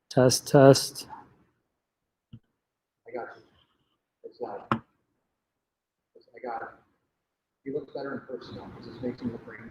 Test, test. I got you. It's loud. I got it. He looks better in person now because this makes him look green.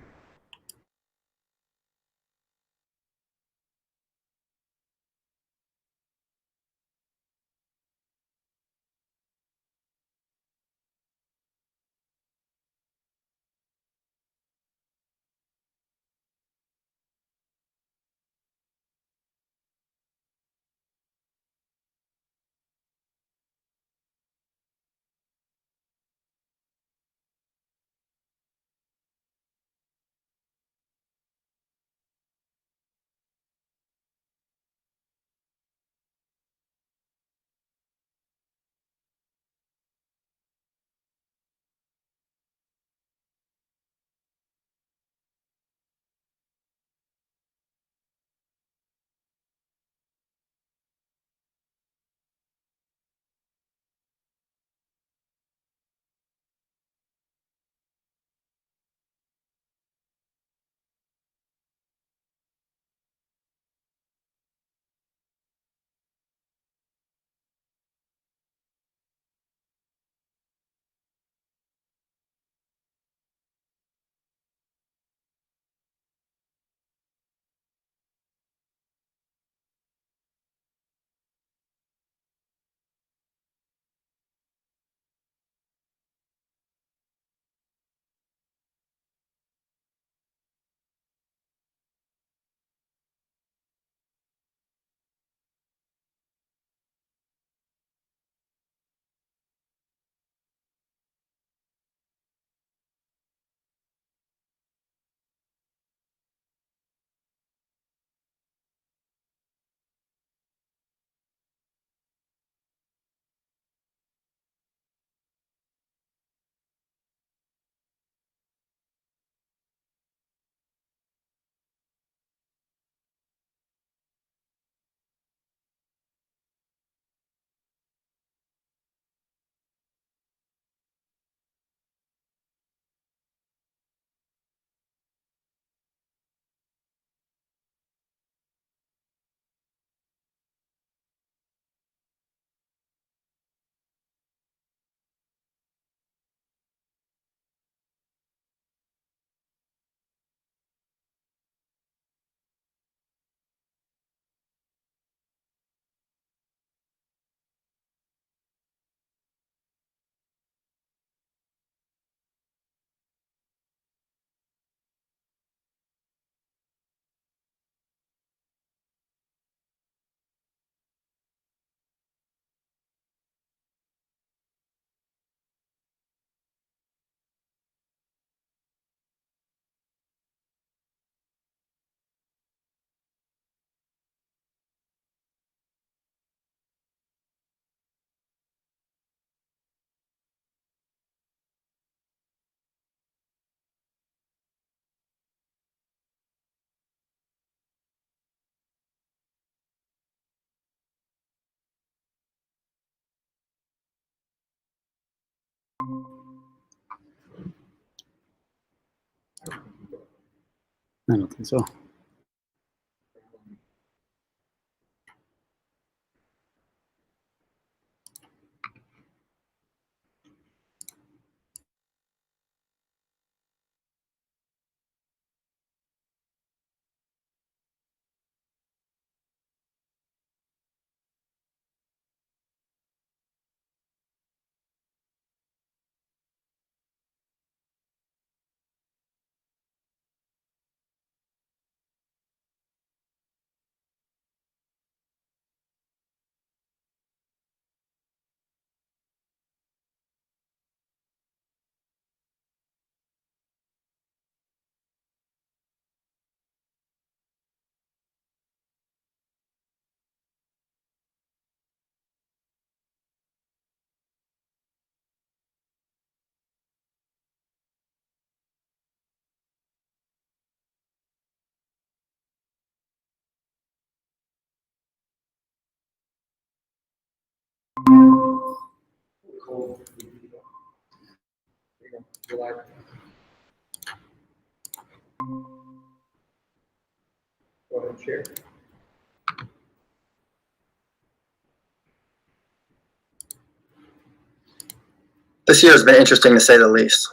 I don't think so. Cold. There you go. You're live. Go ahead and share. This year has been interesting to say the least.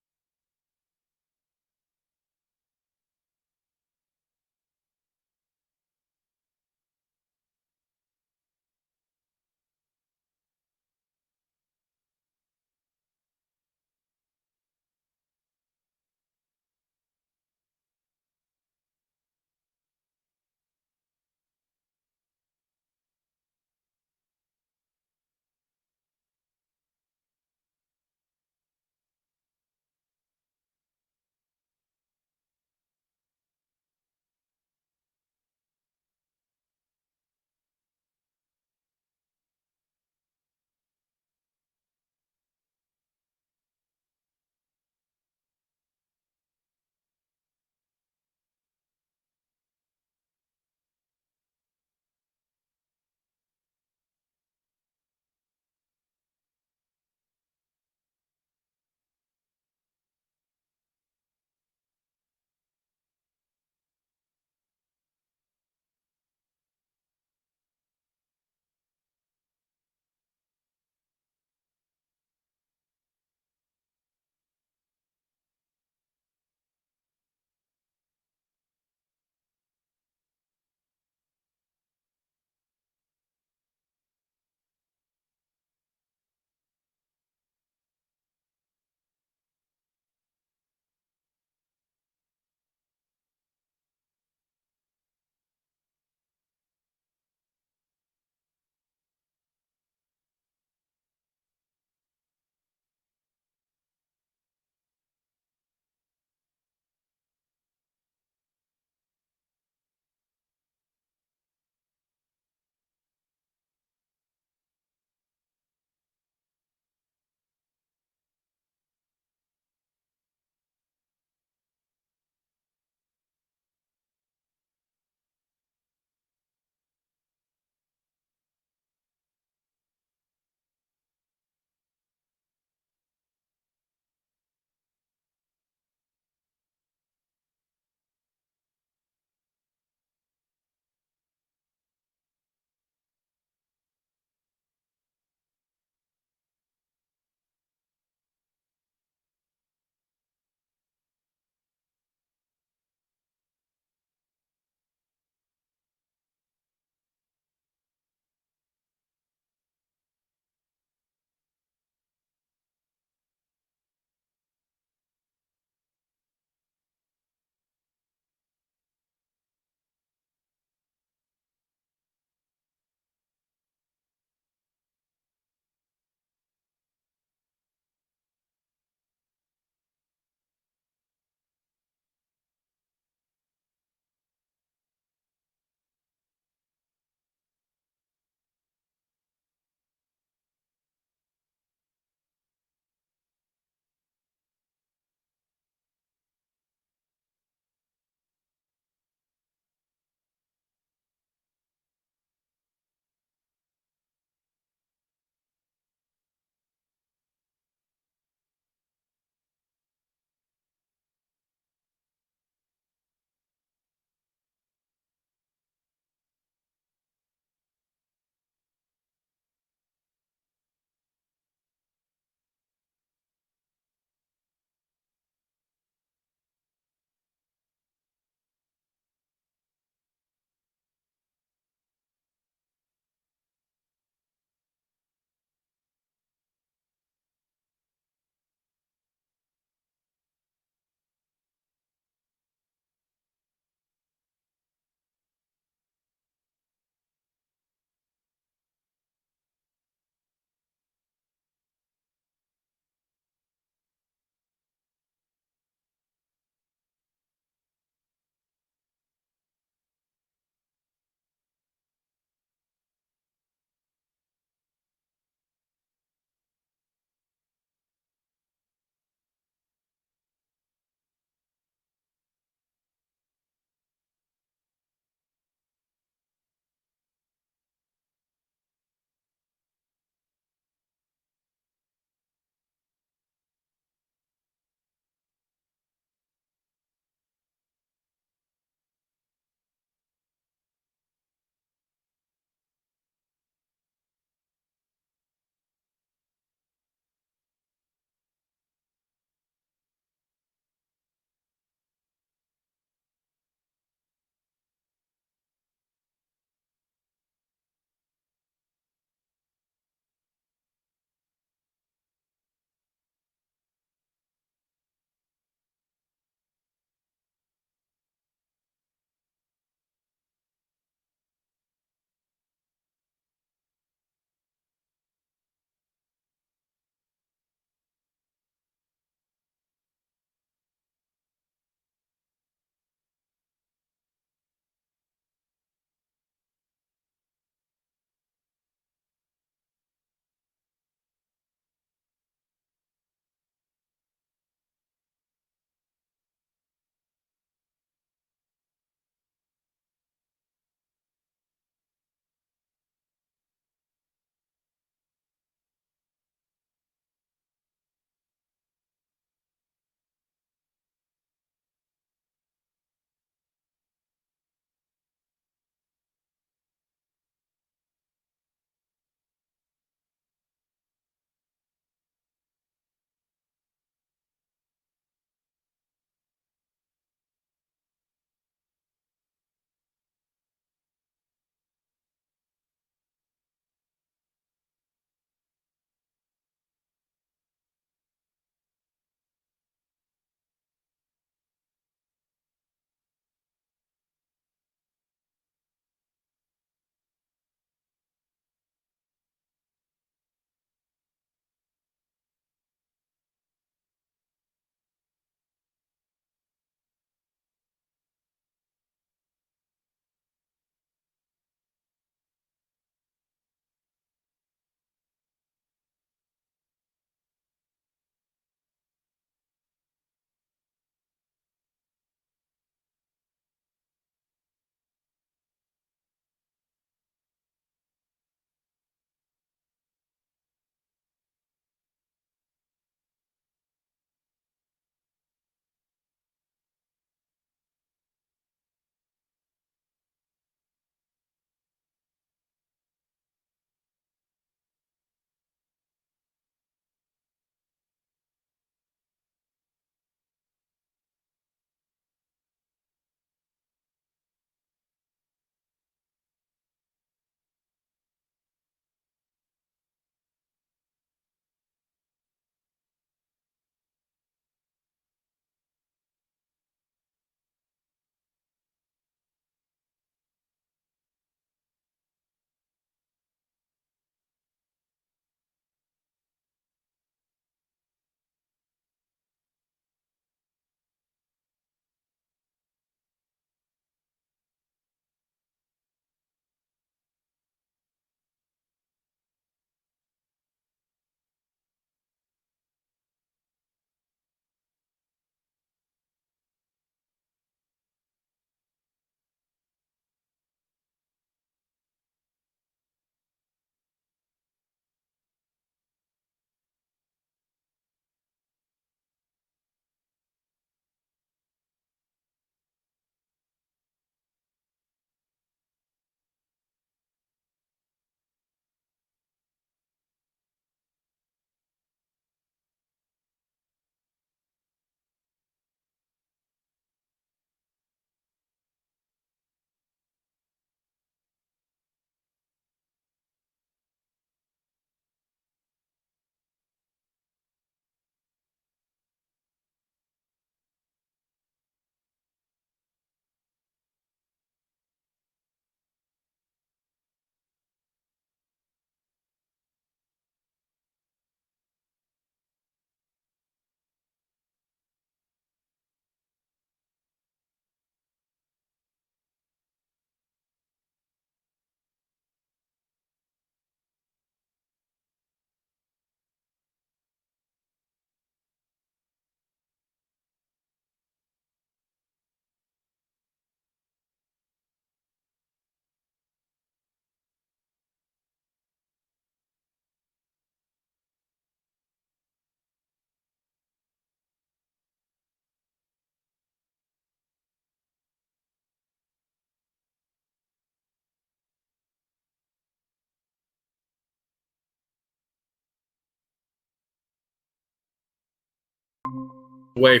away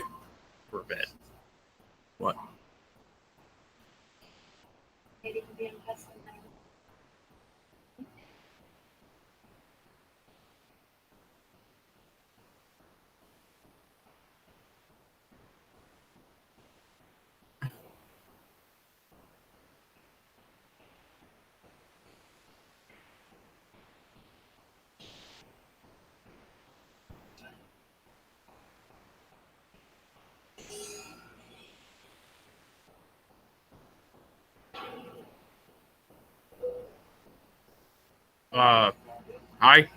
for a bit. What? Maybe to be impressed with them. Hi.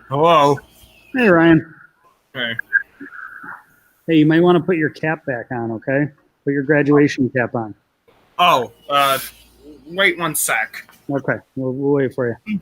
Hello. Hey, Ryan. Hey. Hey, you might want to put your cap back on, okay? Put your graduation cap on. Oh, wait 1 sec. Okay, we'll wait for you.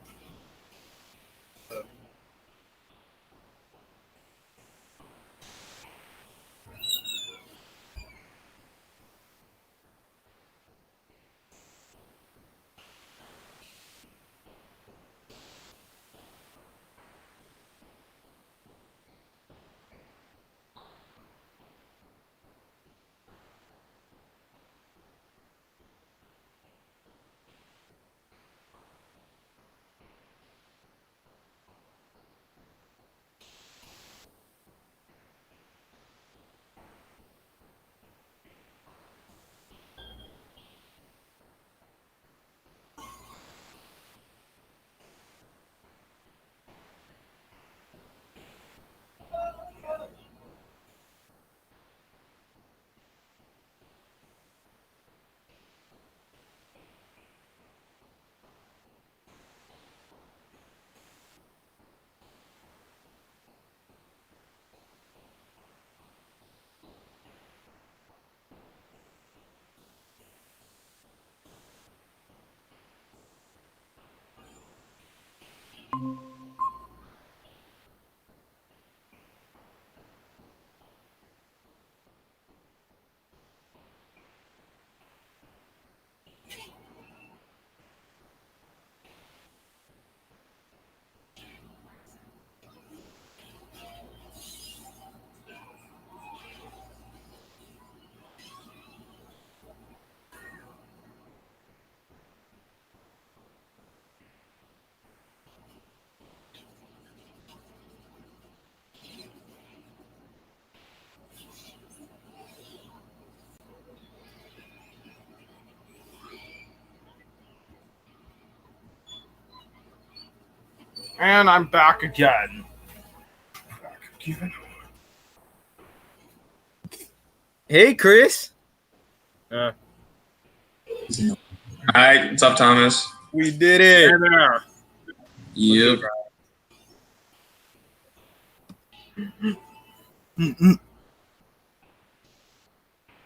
And I'm back again. Hey, Chris. Uh, Hi, what's up, Thomas? We did hey it. there. Yep.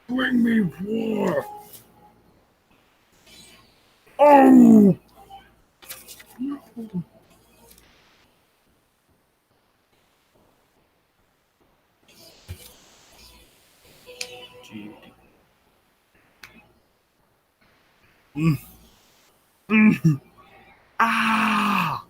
Bring me war. Oh! Ah!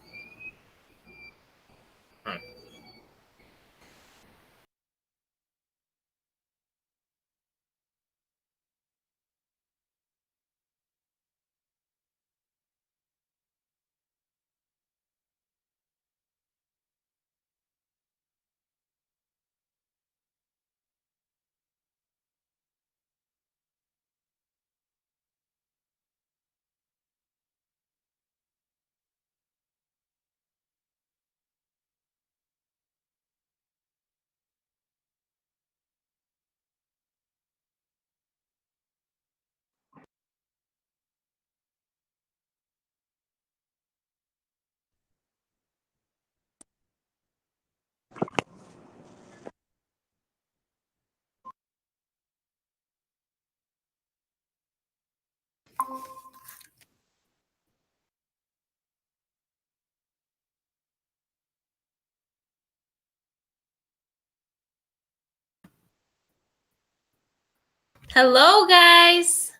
Hello, guys.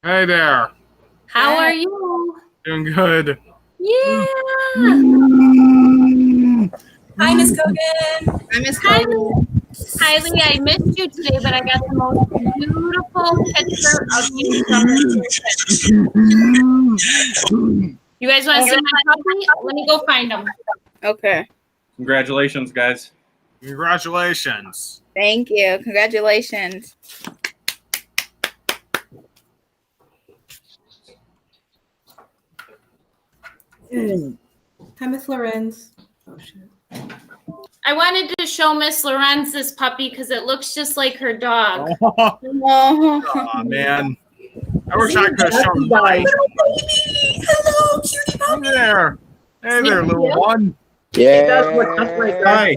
Hey there. How are you? Doing good. Yeah. Hi, Miss Kogan. I miss Kylie. Kylie, I missed you today, but I got the most beautiful picture of you from the picture. You guys want to see my puppy? Let me go find him. Okay. Congratulations, guys. Congratulations. Thank you. Congratulations. Hi, Miss Lorenz. Oh, shit. I wanted to show Miss Lorenz this puppy because it looks just like her dog. Oh, Oh, man. I wish I could have shown mine. Hello, cutie Hey there. Hey there, little one. Hi.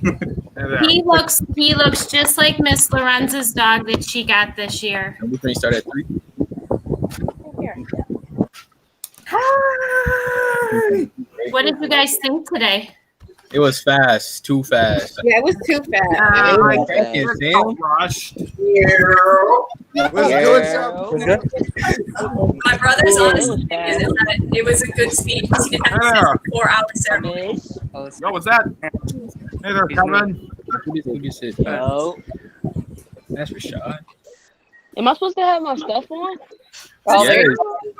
Hey there. He looks just like Miss Lorenz's dog that she got this year. And we can start at 3. What did you guys think today? It was fast, too fast. yeah, it was too fast. I can't stand. Rushed. My brother's honest opinion is that it was a good speech. He didn't have to sit for 4 hours ceremony. Yo, what's that? Hey there, Kevin. Who just said No. That's Rashad. Am I supposed to have my stuff on? Oh, Yes.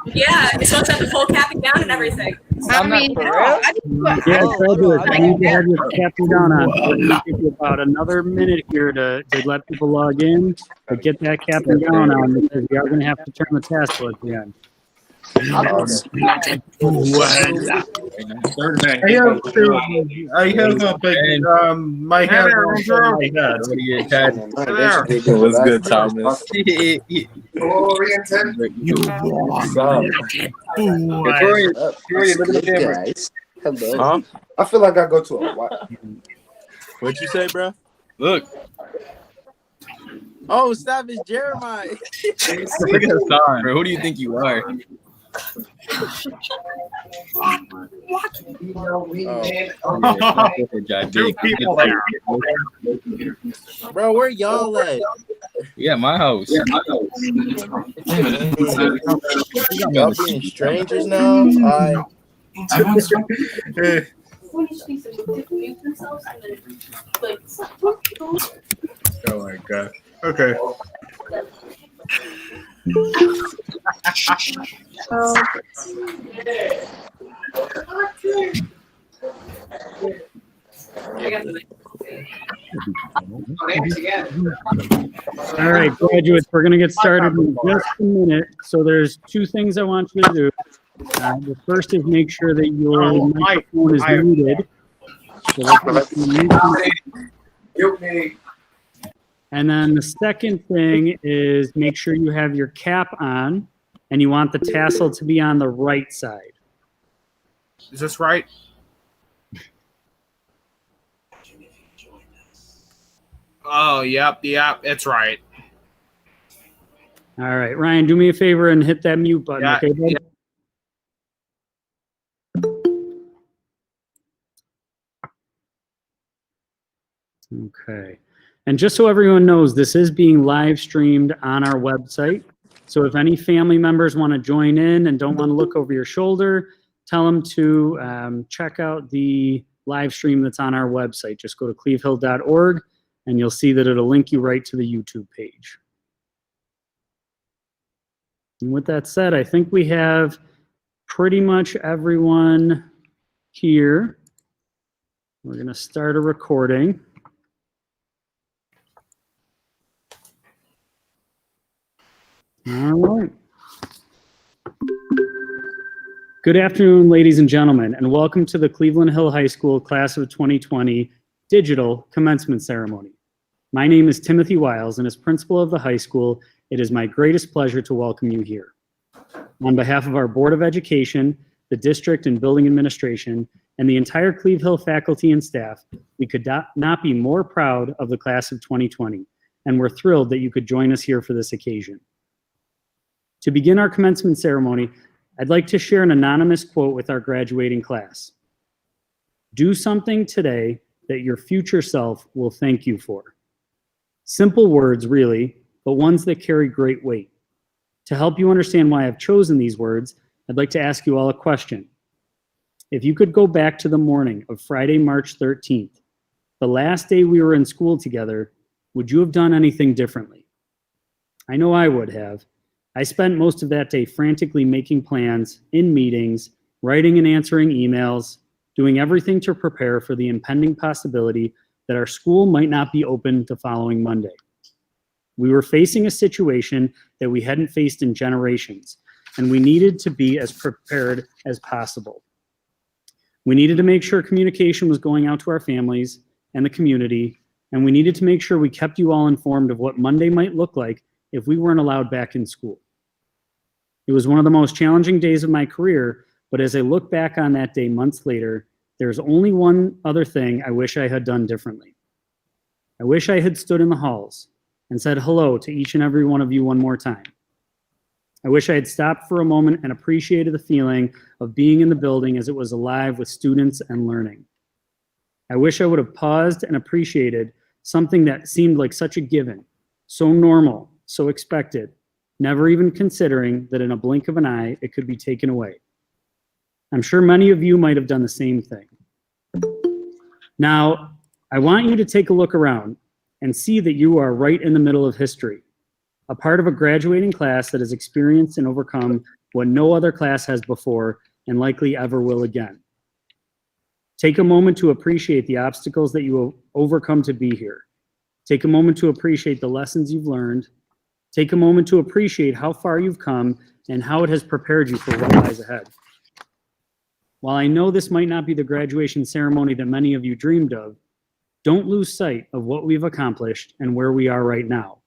Yeah, you're supposed to have the full capping down and everything. I mean, for no, real? I just Yeah, Oh, so good. I I need to have your captain down on. It's gonna take you about another minute here to let people log in, to get that captain down on, because we are going to have to turn the task at the end. Third man. I have a big, my Hey head there, on Andrew. my head. What do you get, Ted? Hey there. It was good, Thomas. Victoria, look at the camera. Huh? I feel like I go to a What'd you say, bro? Look. Oh, Savage Jeremiah. Look at Hassan, bro. Who do you think you are? Two people there. Bro, where y'all at? Yeah, my house. Yeah, my Y'all being strangers now? Oh my god. Okay. All right, graduates, we're going to get started in just a minute. So there's 2 things I want you to do. The first is make sure that your microphone is muted. So that you can mute. And then the second thing is make sure you have your cap on, and you want the tassel to be on the right side. Is this right? Oh, yep, it's right. All right, Ryan, do me a favor and hit that mute button, Yeah, okay, bud? yeah. Okay. And just so everyone knows, this is being live streamed on our website. So if any family members want to join in and don't want to look over your shoulder, tell them to check out the live stream that's on our website. Just go to clevehill.org and you'll see that it'll link you right to the YouTube page. And with that said, I think we have pretty much everyone here. We're going to start a recording. All right. Good afternoon, ladies and gentlemen, and welcome to the Cleveland Hill High School Class of 2020 Digital Commencement Ceremony. My name is Timothy Wiles, and as principal of the high school, it is my greatest pleasure to welcome you here. On behalf of our Board of Education, the district and building administration, and the entire CleveHill faculty and staff, we could not be more proud of the Class of 2020, and we're thrilled that you could join us here for this occasion. To begin our commencement ceremony, I'd like to share an anonymous quote with our graduating class. Do something today that your future self will thank you for. Simple words, really, but ones that carry great weight. To help you understand why I've chosen these words, I'd like to ask you all a question. If you could go back to the morning of Friday, March 13th, the last day we were in school together, would you have done anything differently? I know I would have. I spent most of that day frantically making plans, in meetings, writing and answering emails, doing everything to prepare for the impending possibility that our school might not be open the following Monday. We were facing a situation that we hadn't faced in generations, and we needed to be as prepared as possible. We needed to make sure communication was going out to our families and the community, and we needed to make sure we kept you all informed of what Monday might look like if we weren't allowed back in school. It was one of the most challenging days of my career, but as I look back on that day months later, there's only one other thing I wish I had done differently. I wish I had stood in the halls and said hello to each and every one of you one more time. I wish I had stopped for a moment and appreciated the feeling of being in the building as it was alive with students and learning. I wish I would have paused and appreciated something that seemed like such a given, so normal, so expected, never even considering that in a blink of an eye, it could be taken away. I'm sure many of you might have done the same thing. Now, I want you to take a look around and see that you are right in the middle of history, a part of a graduating class that has experienced and overcome what no other class has before and likely ever will again. Take a moment to appreciate the obstacles that you will overcome to be here. Take a moment to appreciate the lessons you've learned. Take a moment to appreciate how far you've come and how it has prepared you for what lies ahead. While I know this might not be the graduation ceremony that many of you dreamed of, don't lose sight of what we've accomplished and where we are right now.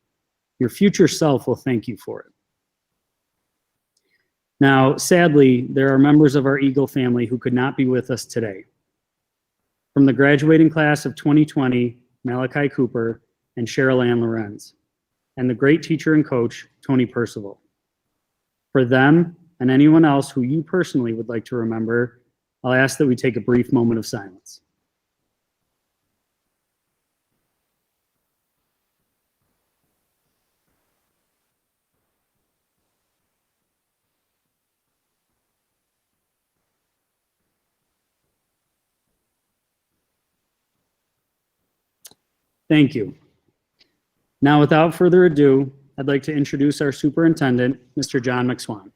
Your future self will thank you for it. Now, sadly, there are members of our Eagle family who could not be with us today. From the graduating class of 2020, Malachi Cooper and Cheryl Ann Lorenz, and the great teacher and coach, Tony Percival. For them and anyone else who you personally would like to remember, I'll ask that we take a brief moment of silence. Thank you. Now, without further ado, I'd like to introduce our superintendent, Mr. John McSwan.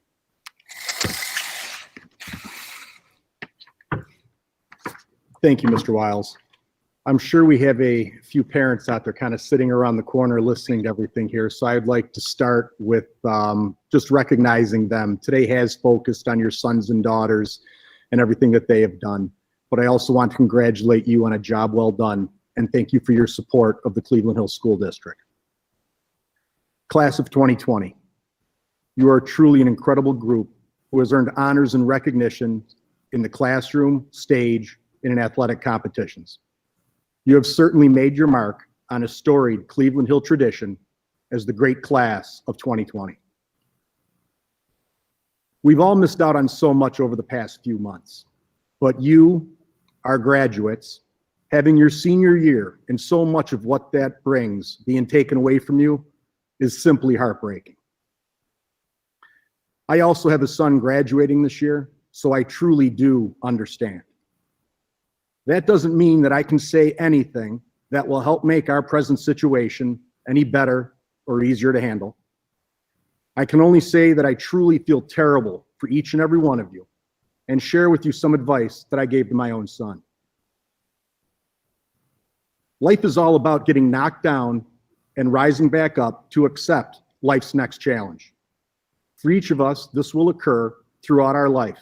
Thank you, Mr. Wiles. I'm sure we have a few parents out there kind of sitting around the corner listening to everything here, so I'd like to start with just recognizing them. Today has focused on your sons and daughters and everything that they have done, but I also want to congratulate you on a job well done, and thank you for your support of the Cleveland Hill School District. Class of 2020, you are truly an incredible group who has earned honors and recognition in the classroom, stage, and in athletic competitions. You have certainly made your mark on a storied Cleveland Hill tradition as the great class of 2020. We've all missed out on so much over the past few months, but you, our graduates, having your senior year and so much of what that brings being taken away from you is simply heartbreaking. I also have a son graduating this year, so I truly do understand. That doesn't mean that I can say anything that will help make our present situation any better or easier to handle. I can only say that I truly feel terrible for each and every one of you and share with you some advice that I gave to my own son. Life is all about getting knocked down and rising back up to accept life's next challenge. For each of us, this will occur throughout our life,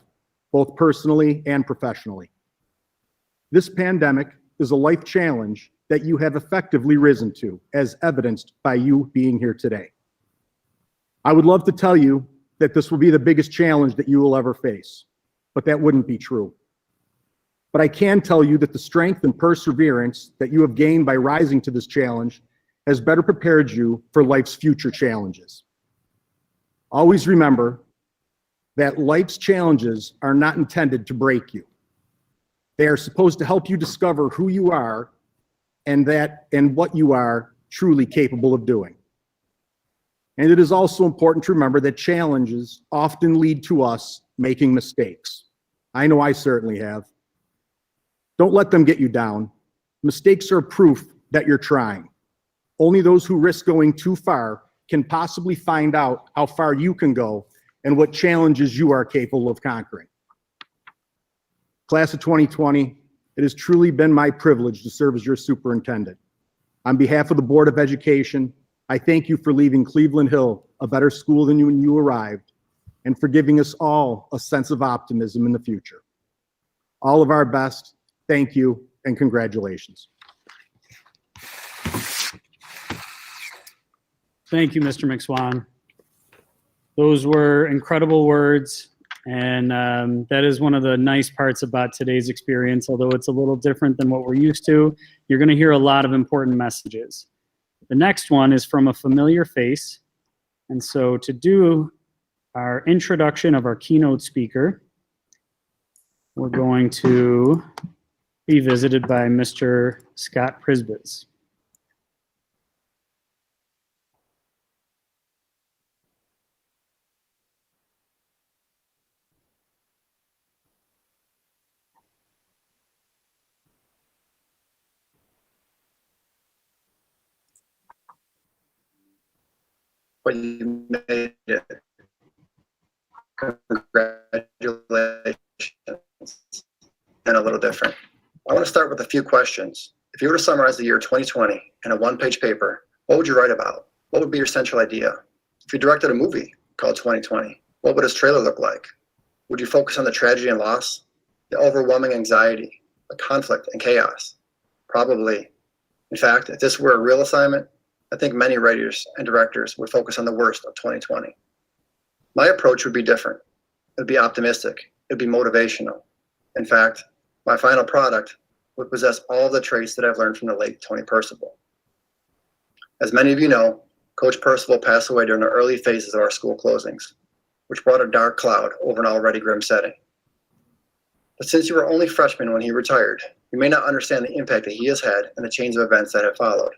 both personally and professionally. This pandemic is a life challenge that you have effectively risen to, as evidenced by you being here today. I would love to tell you that this will be the biggest challenge that you will ever face, but that wouldn't be true. But I can tell you that the strength and perseverance that you have gained by rising to this challenge has better prepared you for life's future challenges. Always remember that life's challenges are not intended to break you. They are supposed to help you discover who you are and what you are truly capable of doing. And it is also important to remember that challenges often lead to us making mistakes. I know I certainly have. Don't let them get you down. Mistakes are proof that you're trying. Only those who risk going too far can possibly find out how far you can go and what challenges you are capable of conquering. Class of 2020, it has truly been my privilege to serve as your superintendent. On behalf of the Board of Education, I thank you for leaving Cleveland Hill a better school than when you arrived, and for giving us all a sense of optimism in the future. All of our best, thank you, and congratulations. Thank you, Mr. McSwan. Those were incredible words, and that is one of the nice parts about today's experience. Although it's a little different than what we're used to, you're going to hear a lot of important messages. The next one is from a familiar face, and so to do our introduction of our keynote speaker, we're going to be visited by Mr. Scott Prisbitz. But you made it. Congratulations. And a little different. I want to start with a few questions. If you were to summarize the year 2020 in a one-page paper, what would you write about? What would be your central idea? If you directed a movie called 2020, what would its trailer look like? Would you focus on the tragedy and loss, the overwhelming anxiety, the conflict and chaos? Probably. In fact, if this were a real assignment, I think many writers and directors would focus on the worst of 2020. My approach would be different. It would be optimistic. It would be motivational. In fact, my final product would possess all the traits that I've learned from the late Tony Percival. As many of you know, Coach Percival passed away during the early phases of our school closings, which brought a dark cloud over an already grim setting. But since you were only freshmen when he retired, you may not understand the impact that he has had and the chains of events that have followed.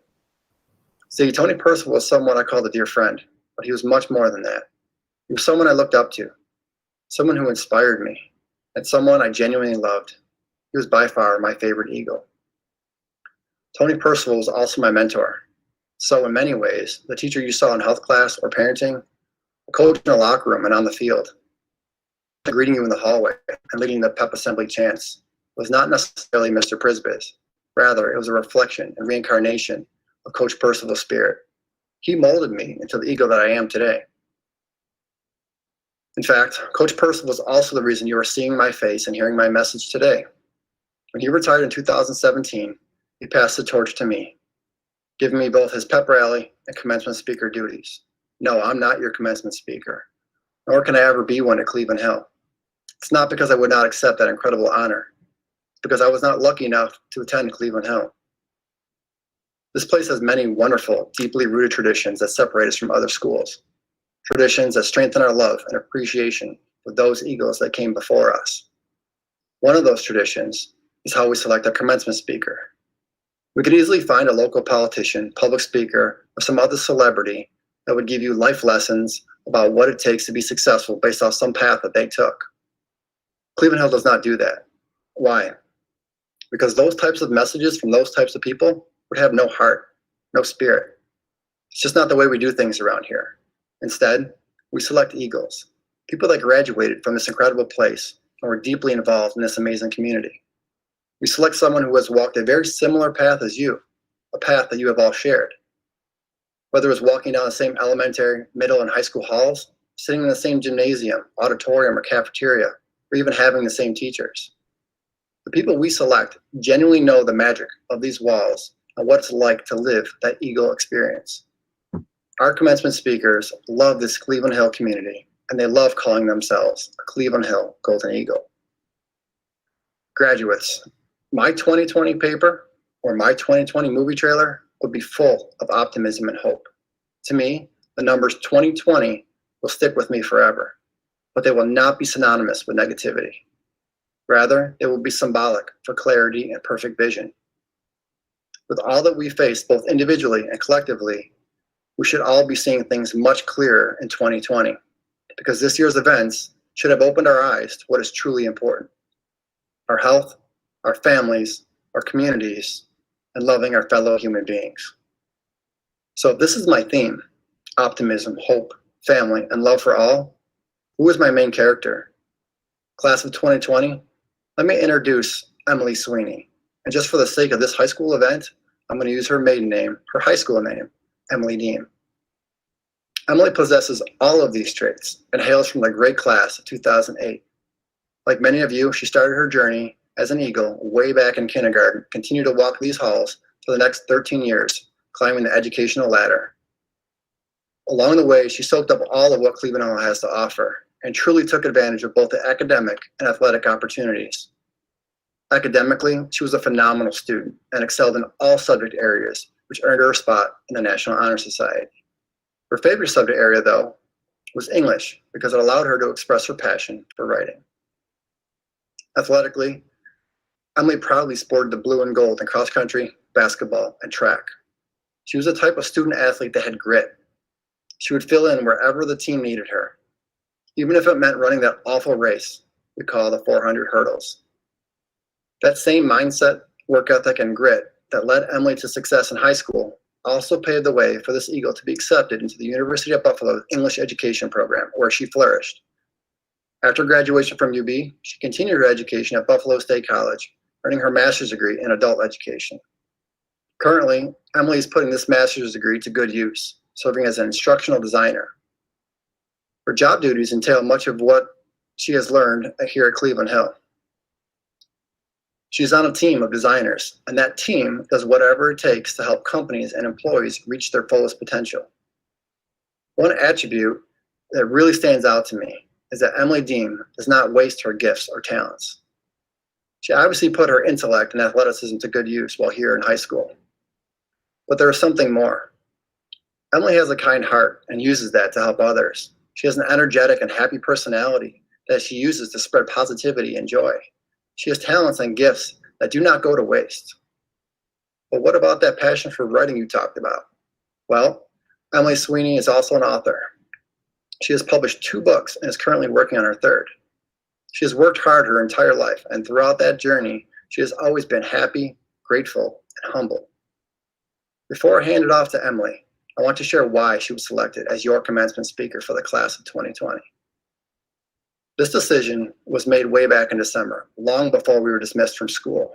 See, Tony Percival was someone I called a dear friend, but he was much more than that. He was someone I looked up to, someone who inspired me, and someone I genuinely loved. He was by far my favorite Eagle. Tony Percival was also my mentor. So in many ways, the teacher you saw in health class or parenting, a coach in the locker room and on the field, greeting you in the hallway and leading the pep assembly chants was not necessarily Mr. Prisbitz. Rather, it was a reflection and reincarnation of Coach Percival's spirit. He molded me into the Eagle that I am today. In fact, Coach Percival was also the reason you are seeing my face and hearing my message today. When he retired in 2017, he passed the torch to me, giving me both his pep rally and commencement speaker duties. No, I'm not your commencement speaker, nor can I ever be one at Cleveland Hill. It's not because I would not accept that incredible honor. It's because I was not lucky enough to attend Cleveland Hill. This place has many wonderful, deeply rooted traditions that separate us from other schools. Traditions that strengthen our love and appreciation for those Eagles that came before us. One of those traditions is how we select a commencement speaker. We could easily find a local politician, public speaker, or some other celebrity that would give you life lessons about what it takes to be successful based off some path that they took. Cleveland Hill does not do that. Why? Because those types of messages from those types of people would have no heart, no spirit. It's just not the way we do things around here. Instead, we select Eagles, people that graduated from this incredible place and were deeply involved in this amazing community. We select someone who has walked a very similar path as you, a path that you have all shared. Whether it's walking down the same elementary, middle, and high school halls, sitting in the same gymnasium, auditorium, or cafeteria, or even having the same teachers. The people we select genuinely know the magic of these walls and what it's like to live that Eagle experience. Our commencement speakers love this Cleveland Hill community, and they love calling themselves a Cleveland Hill Golden Eagle. Graduates, my 2020 paper or my 2020 movie trailer would be full of optimism and hope. To me, the numbers 2020 will stick with me forever, but they will not be synonymous with negativity. Rather, it will be symbolic for clarity and perfect vision. With all that we face, both individually and collectively, We should all be seeing things much clearer in 2020 because this year's events should have opened our eyes to what is truly important: our health, our families, our communities, and loving our fellow human beings. So if this is my theme, optimism, hope, family, and love for all, who is my main character? Class of 2020, let me introduce Emily Sweeney. And just for the sake of this high school event, I'm going to use her maiden name, her high school name, Emily Dean. Emily possesses all of these traits and hails from the great class of 2008. Like many of you, she started her journey as an Eagle way back in kindergarten, continued to walk these halls for the next 13 years, climbing the educational ladder. Along the way, she soaked up all of what CleveHill has to offer and truly took advantage of both the academic and athletic opportunities. Academically, she was a phenomenal student and excelled in all subject areas, which earned her a spot in the National Honor Society. Her favorite subject area, though, was English because it allowed her to express her passion for writing. Athletically, Emily proudly sported the blue and gold in cross country, basketball, and track. She was the type of student athlete that had grit. She would fill in wherever the team needed her, even if it meant running that awful race we call the 400 hurdles. That same mindset, work ethic, and grit that led Emily to success in high school also paved the way for this Eagle to be accepted into the University of Buffalo's English education program, where she flourished. After graduation from UB, she continued her education at Buffalo State College, earning her master's degree in adult education. Currently, Emily is putting this master's degree to good use, serving as an instructional designer. Her job duties entail much of what she has learned here at CleveHill. She's on a team of designers, and that team does whatever it takes to help companies and employees reach their fullest potential. One attribute that really stands out to me is that Emily Dean does not waste her gifts or talents. She obviously put her intellect and athleticism to good use while here in high school. But there is something more. Emily has a kind heart and uses that to help others. She has an energetic and happy personality that she uses to spread positivity and joy. She has talents and gifts that do not go to waste. But what about that passion for writing you talked about? Well, Emily Sweeney is also an author. She has published 2 books and is currently working on her 3rd. She has worked hard her entire life, and throughout that journey, she has always been happy, grateful, and humble. Before I hand it off to Emily, I want to share why she was selected as your commencement speaker for the class of 2020. This decision was made way back in December, long before we were dismissed from school.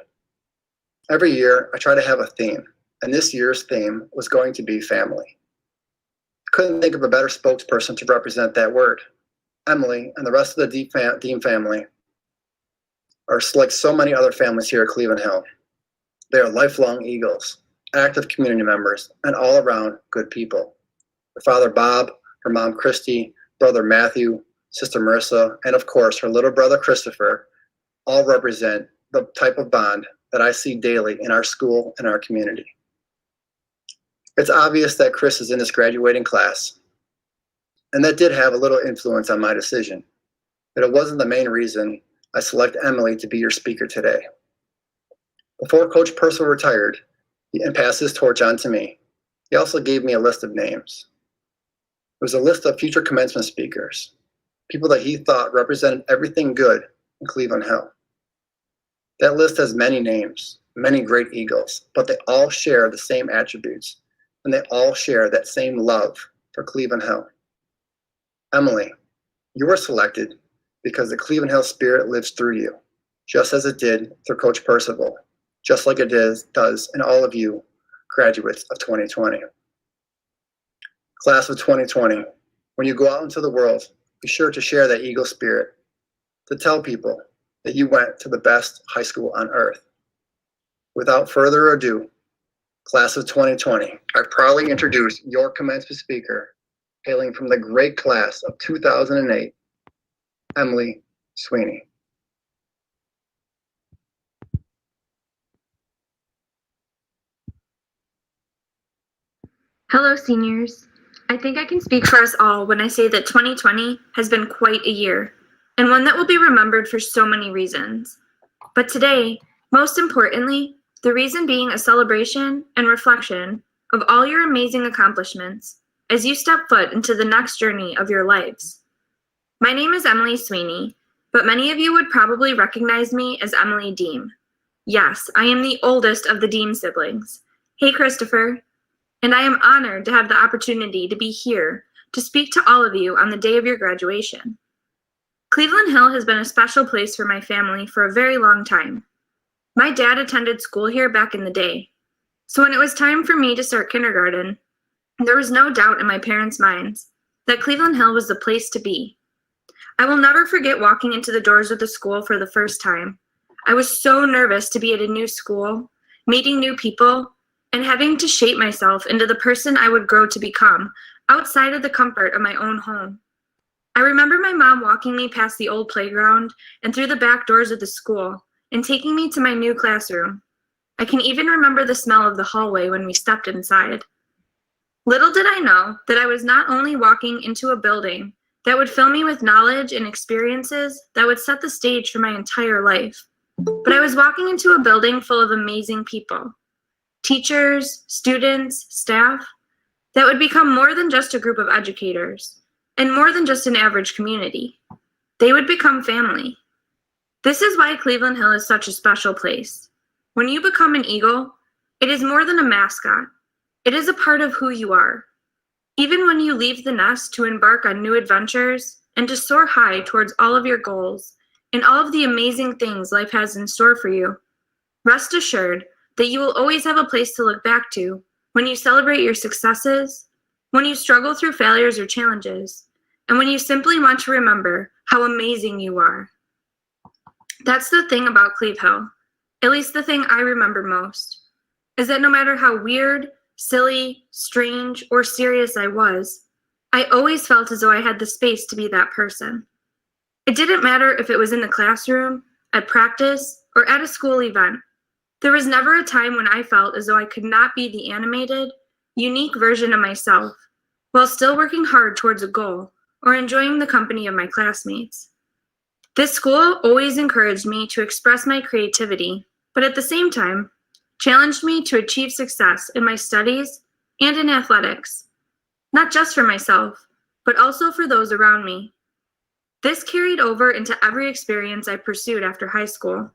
Every year, I try to have a theme, and this year's theme was going to be family. I couldn't think of a better spokesperson to represent that word. Emily and the rest of the Dean family are like so many other families here at CleveHill. They are lifelong Eagles, active community members, and all around good people. Her father Bob, her mom Christy, brother Matthew, sister Marissa, and of course her little brother Christopher all represent the type of bond that I see daily in our school and our community. It's obvious that Chris is in this graduating class, and that did have a little influence on my decision, but it wasn't the main reason I select Emily to be your speaker today. Before Coach Purcell retired and passed his torch on to me, he also gave me a list of names. It was a list of future commencement speakers, people that he thought represented everything good in CleveHill. That list has many names, many great Eagles, but they all share the same attributes, and they all share that same love for CleveHill. Emily, you were selected because the CleveHill spirit lives through you, just as it did through Coach Percival, just like it does in all of you graduates of 2020. Class of 2020, when you go out into the world, be sure to share that Eagle spirit, to tell people that you went to the best high school on earth. Without further ado, class of 2020, I proudly introduce your commencement speaker, hailing from the great class of 2008, Emily Sweeney. Hello, seniors. I think I can speak for us all when I say that 2020 has been quite a year, and one that will be remembered for so many reasons. But today, most importantly, the reason being a celebration and reflection of all your amazing accomplishments as you step foot into the next journey of your lives. My name is Emily Sweeney, but many of you would probably recognize me as Emily Deem. Yes, I am the oldest of the Deem siblings. Hey, Christopher. And I am honored to have the opportunity to be here to speak to all of you on the day of your graduation. Cleveland Hill has been a special place for my family for a very long time. My dad attended school here back in the day, so when it was time for me to start kindergarten, there was no doubt in my parents' minds that Cleveland Hill was the place to be. I will never forget walking into the doors of the school for the first time. I was so nervous to be at a new school, meeting new people, and having to shape myself into the person I would grow to become outside of the comfort of my own home. I remember my mom walking me past the old playground and through the back doors of the school and taking me to my new classroom. I can even remember the smell of the hallway when we stepped inside. Little did I know that I was not only walking into a building that would fill me with knowledge and experiences that would set the stage for my entire life, but I was walking into a building full of amazing people, teachers, students, staff, that would become more than just a group of educators and more than just an average community. They would become family. This is why Cleveland Hill is such a special place. When you become an Eagle, it is more than a mascot. It is a part of who you are. Even when you leave the nest to embark on new adventures and to soar high towards all of your goals and all of the amazing things life has in store for you, rest assured that you will always have a place to look back to when you celebrate your successes, when you struggle through failures or challenges, and when you simply want to remember how amazing you are. That's the thing about CleveHill, at least the thing I remember most, is that no matter how weird, silly, strange, or serious I was, I always felt as though I had the space to be that person. It didn't matter if it was in the classroom, at practice, or at a school event. There was never a time when I felt as though I could not be the animated, unique version of myself, while still working hard towards a goal or enjoying the company of my classmates. This school always encouraged me to express my creativity, but at the same time, challenged me to achieve success in my studies and in athletics, not just for myself, but also for those around me. This carried over into every experience I pursued after high school.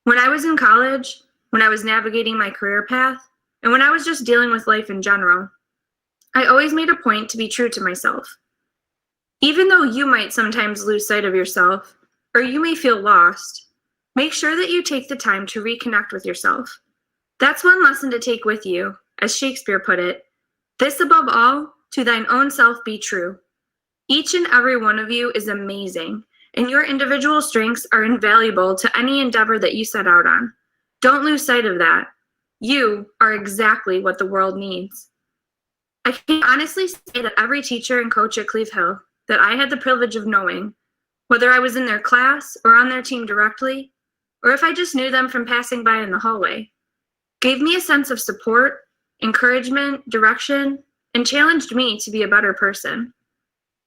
When I was in college, when I was navigating my career path, and when I was just dealing with life in general, I always made a point to be true to myself. Even though you might sometimes lose sight of yourself, or you may feel lost, make sure that you take the time to reconnect with yourself. That's one lesson to take with you, as Shakespeare put it, this above all, to thine own self be true. Each and every one of you is amazing, and your individual strengths are invaluable to any endeavor that you set out on. Don't lose sight of that. You are exactly what the world needs. I can honestly say that every teacher and coach at CleveHill that I had the privilege of knowing, whether I was in their class or on their team directly, or if I just knew them from passing by in the hallway, gave me a sense of support, encouragement, direction, and challenged me to be a better person.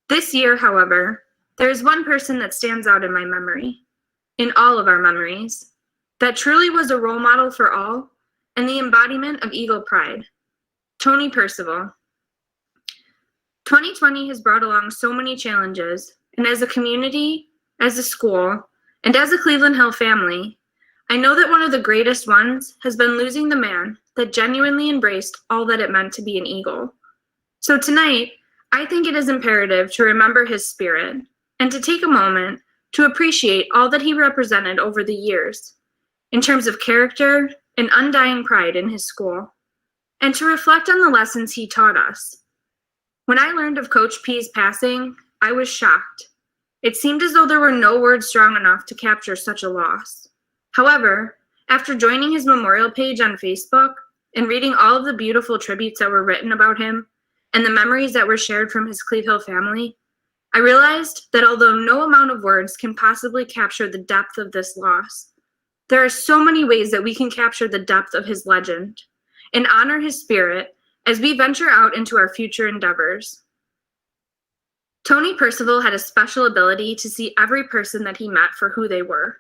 This year, however, there is one person that stands out in my memory, in all of our memories, that truly was a role model for all and the embodiment of Eagle pride, Tony Percival. 2020 has brought along so many challenges, and as a community, as a school, and as a Cleveland Hill family, I know that one of the greatest ones has been losing the man that genuinely embraced all that it meant to be an Eagle. So tonight, I think it is imperative to remember his spirit and to take a moment to appreciate all that he represented over the years in terms of character and undying pride in his school, and to reflect on the lessons he taught us. When I learned of Coach P's passing, I was shocked. It seemed as though there were no words strong enough to capture such a loss. However, after joining his memorial page on Facebook and reading all of the beautiful tributes that were written about him and the memories that were shared from his CleveHill family, I realized that although no amount of words can possibly capture the depth of this loss, there are so many ways that we can capture the depth of his legend and honor his spirit as we venture out into our future endeavors. Tony Percival had a special ability to see every person that he met for who they were.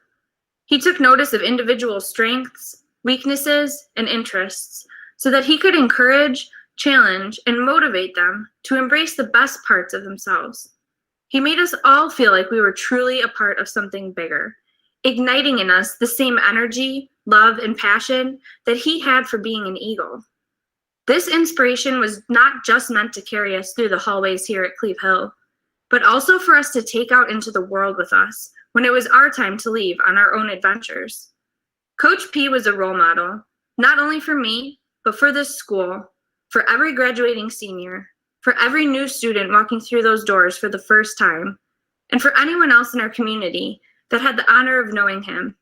He took notice of individual strengths, weaknesses, and interests so that he could encourage, challenge, and motivate them to embrace the best parts of themselves. He made us all feel like we were truly a part of something bigger, igniting in us the same energy, love, and passion that he had for being an Eagle. This inspiration was not just meant to carry us through the hallways here at CleveHill, but also for us to take out into the world with us when it was our time to leave on our own adventures. Coach P was a role model, not only for me, but for this school, for every graduating senior, for every new student walking through those doors for the first time, and for anyone else in our community that had the honor of knowing him,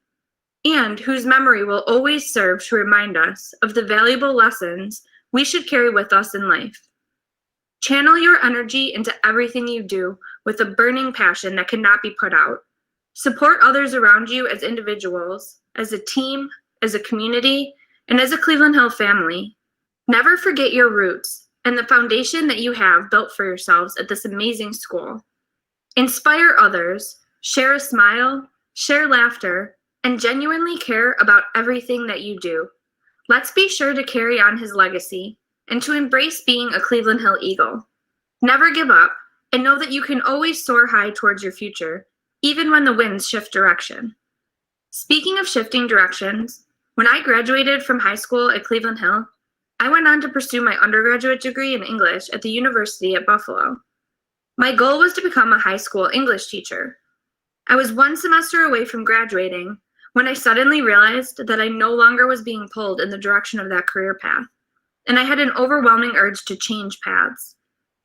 and whose memory will always serve to remind us of the valuable lessons we should carry with us in life. Channel your energy into everything you do with a burning passion that cannot be put out. Support others around you as individuals, as a team, as a community, and as a Cleveland Hill family. Never forget your roots and the foundation that you have built for yourselves at this amazing school. Inspire others, share a smile, share laughter, and genuinely care about everything that you do. Let's be sure to carry on his legacy and to embrace being a Cleveland Hill Eagle. Never give up, and know that you can always soar high towards your future, even when the winds shift direction. Speaking of shifting directions, when I graduated from high school at Cleveland Hill, I went on to pursue my undergraduate degree in English at the University at Buffalo. My goal was to become a high school English teacher. I was one semester away from graduating when I suddenly realized that I no longer was being pulled in the direction of that career path, and I had an overwhelming urge to change paths.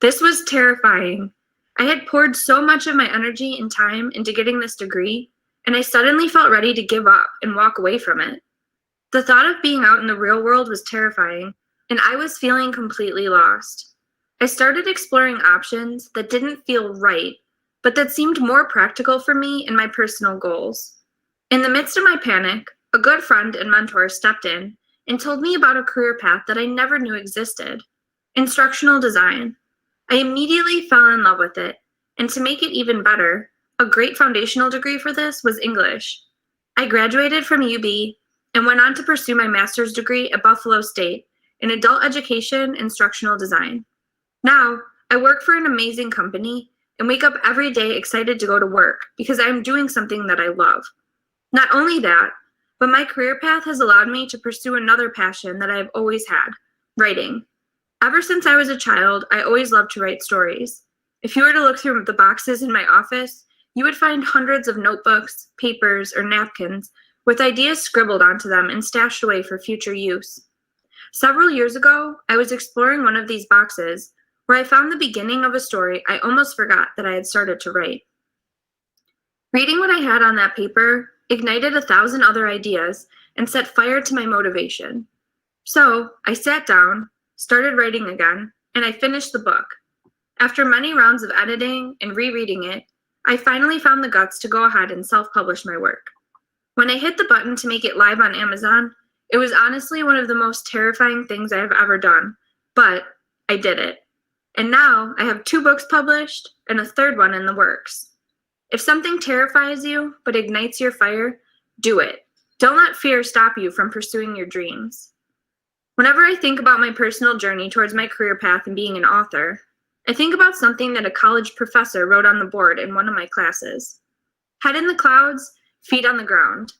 This was terrifying. I had poured so much of my energy and time into getting this degree, and I suddenly felt ready to give up and walk away from it. The thought of being out in the real world was terrifying, and I was feeling completely lost. I started exploring options that didn't feel right, but that seemed more practical for me and my personal goals. In the midst of my panic, a good friend and mentor stepped in and told me about a career path that I never knew existed: instructional design. I immediately fell in love with it, and to make it even better, a great foundational degree for this was English. I graduated from UB and went on to pursue my master's degree at Buffalo State in adult education instructional design. Now, I work for an amazing company and wake up every day excited to go to work because I am doing something that I love. Not only that, but my career path has allowed me to pursue another passion that I have always had: writing. Ever since I was a child, I always loved to write stories. If you were to look through the boxes in my office, you would find hundreds of notebooks, papers, or napkins with ideas scribbled onto them and stashed away for future use. Several years ago, I was exploring one of these boxes where I found the beginning of a story I almost forgot that I had started to write. Reading what I had on that paper ignited 1,000 other ideas and set fire to my motivation. So I sat down, started writing again, and I finished the book. After many rounds of editing and rereading it, I finally found the guts to go ahead and self-publish my work. When I hit the button to make it live on Amazon, it was honestly one of the most terrifying things I have ever done, but I did it. And now I have 2 books published and a 3rd one in the works. If something terrifies you but ignites your fire, do it. Don't let fear stop you from pursuing your dreams. Whenever I think about my personal journey towards my career path and being an author, I think about something that a college professor wrote on the board in one of my classes: head in the clouds, feet on the ground.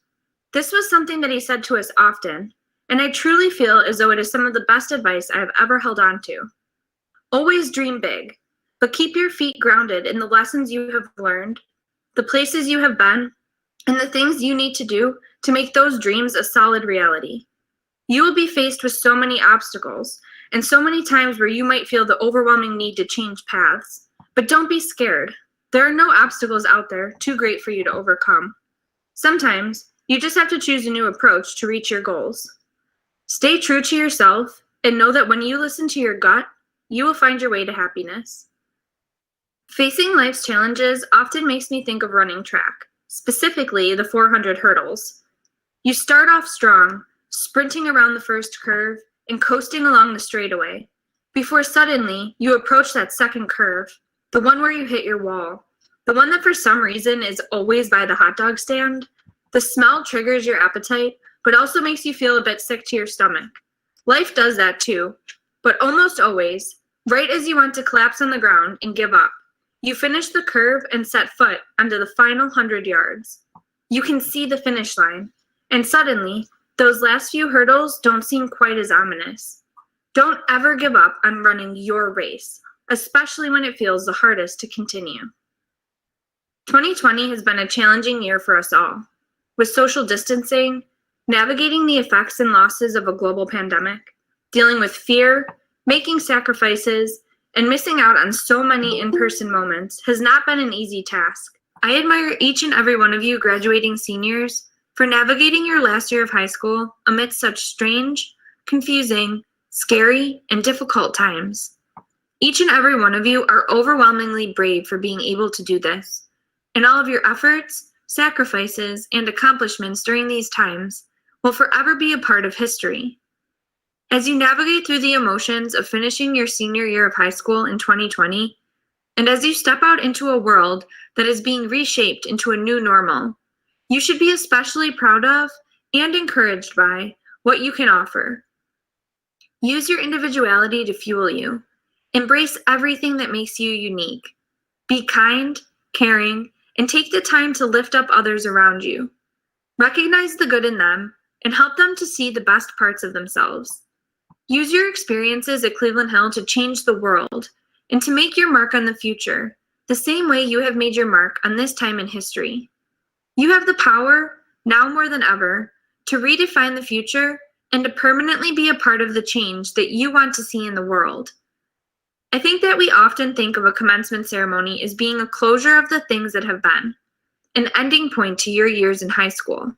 This was something that he said to us often, and I truly feel as though it is some of the best advice I have ever held on to. Always dream big, but keep your feet grounded in the lessons you have learned, the places you have been, and the things you need to do to make those dreams a solid reality. You will be faced with so many obstacles and so many times where you might feel the overwhelming need to change paths, but don't be scared. There are no obstacles out there too great for you to overcome. Sometimes you just have to choose a new approach to reach your goals. Stay true to yourself and know that when you listen to your gut, you will find your way to happiness. Facing life's challenges often makes me think of running track, specifically the 400 hurdles. You start off strong, sprinting around the first curve and coasting along the straightaway, before suddenly you approach that second curve, the one where you hit your wall, the one that for some reason is always by the hot dog stand. The smell triggers your appetite, but also makes you feel a bit sick to your stomach. Life does that too, But almost always, right as you want to collapse on the ground and give up, you finish the curve and set foot onto the final 100 yards. You can see the finish line, and suddenly, those last few hurdles don't seem quite as ominous. Don't ever give up on running your race, especially when it feels the hardest to continue. 2020 has been a challenging year for us all, with social distancing, navigating the effects and losses of a global pandemic, dealing with fear, making sacrifices, and missing out on so many in-person moments has not been an easy task. I admire each and every one of you graduating seniors for navigating your last year of high school amidst such strange, confusing, scary, and difficult times. Each and every one of you are overwhelmingly brave for being able to do this, and all of your efforts, sacrifices, and accomplishments during these times will forever be a part of history. As you navigate through the emotions of finishing your senior year of high school in 2020, and as you step out into a world that is being reshaped into a new normal, you should be especially proud of and encouraged by what you can offer. Use your individuality to fuel you. Embrace everything that makes you unique. Be kind, caring, and take the time to lift up others around you. Recognize the good in them and help them to see the best parts of themselves. Use your experiences at CleveHill to change the world and to make your mark on the future, the same way you have made your mark on this time in history. You have the power, now more than ever, to redefine the future and to permanently be a part of the change that you want to see in the world. I think that we often think of a commencement ceremony as being a closure of the things that have been, an ending point to your years in high school.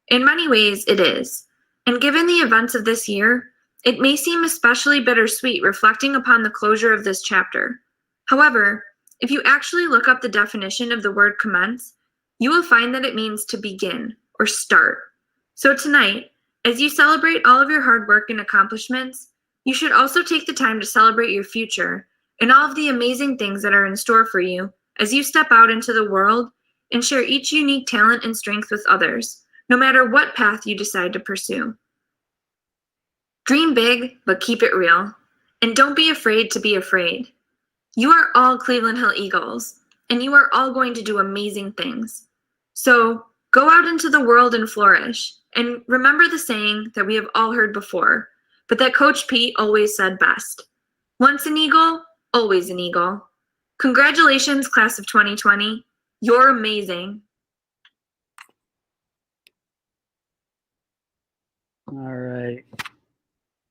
In many ways, it is. And given the events of this year, it may seem especially bittersweet reflecting upon the closure of this chapter. However, if you actually look up the definition of the word commence, you will find that it means to begin or start. So tonight, as you celebrate all of your hard work and accomplishments, you should also take the time to celebrate your future and all of the amazing things that are in store for you as you step out into the world and share each unique talent and strength with others, no matter what path you decide to pursue. Dream big, but keep it real. And don't be afraid to be afraid. You are all CleveHill Eagles, and you are all going to do amazing things. So go out into the world and flourish. And remember the saying that we have all heard before, but that Coach Pete always said best. Once an Eagle, always an Eagle. Congratulations, class of 2020. You're amazing. All right.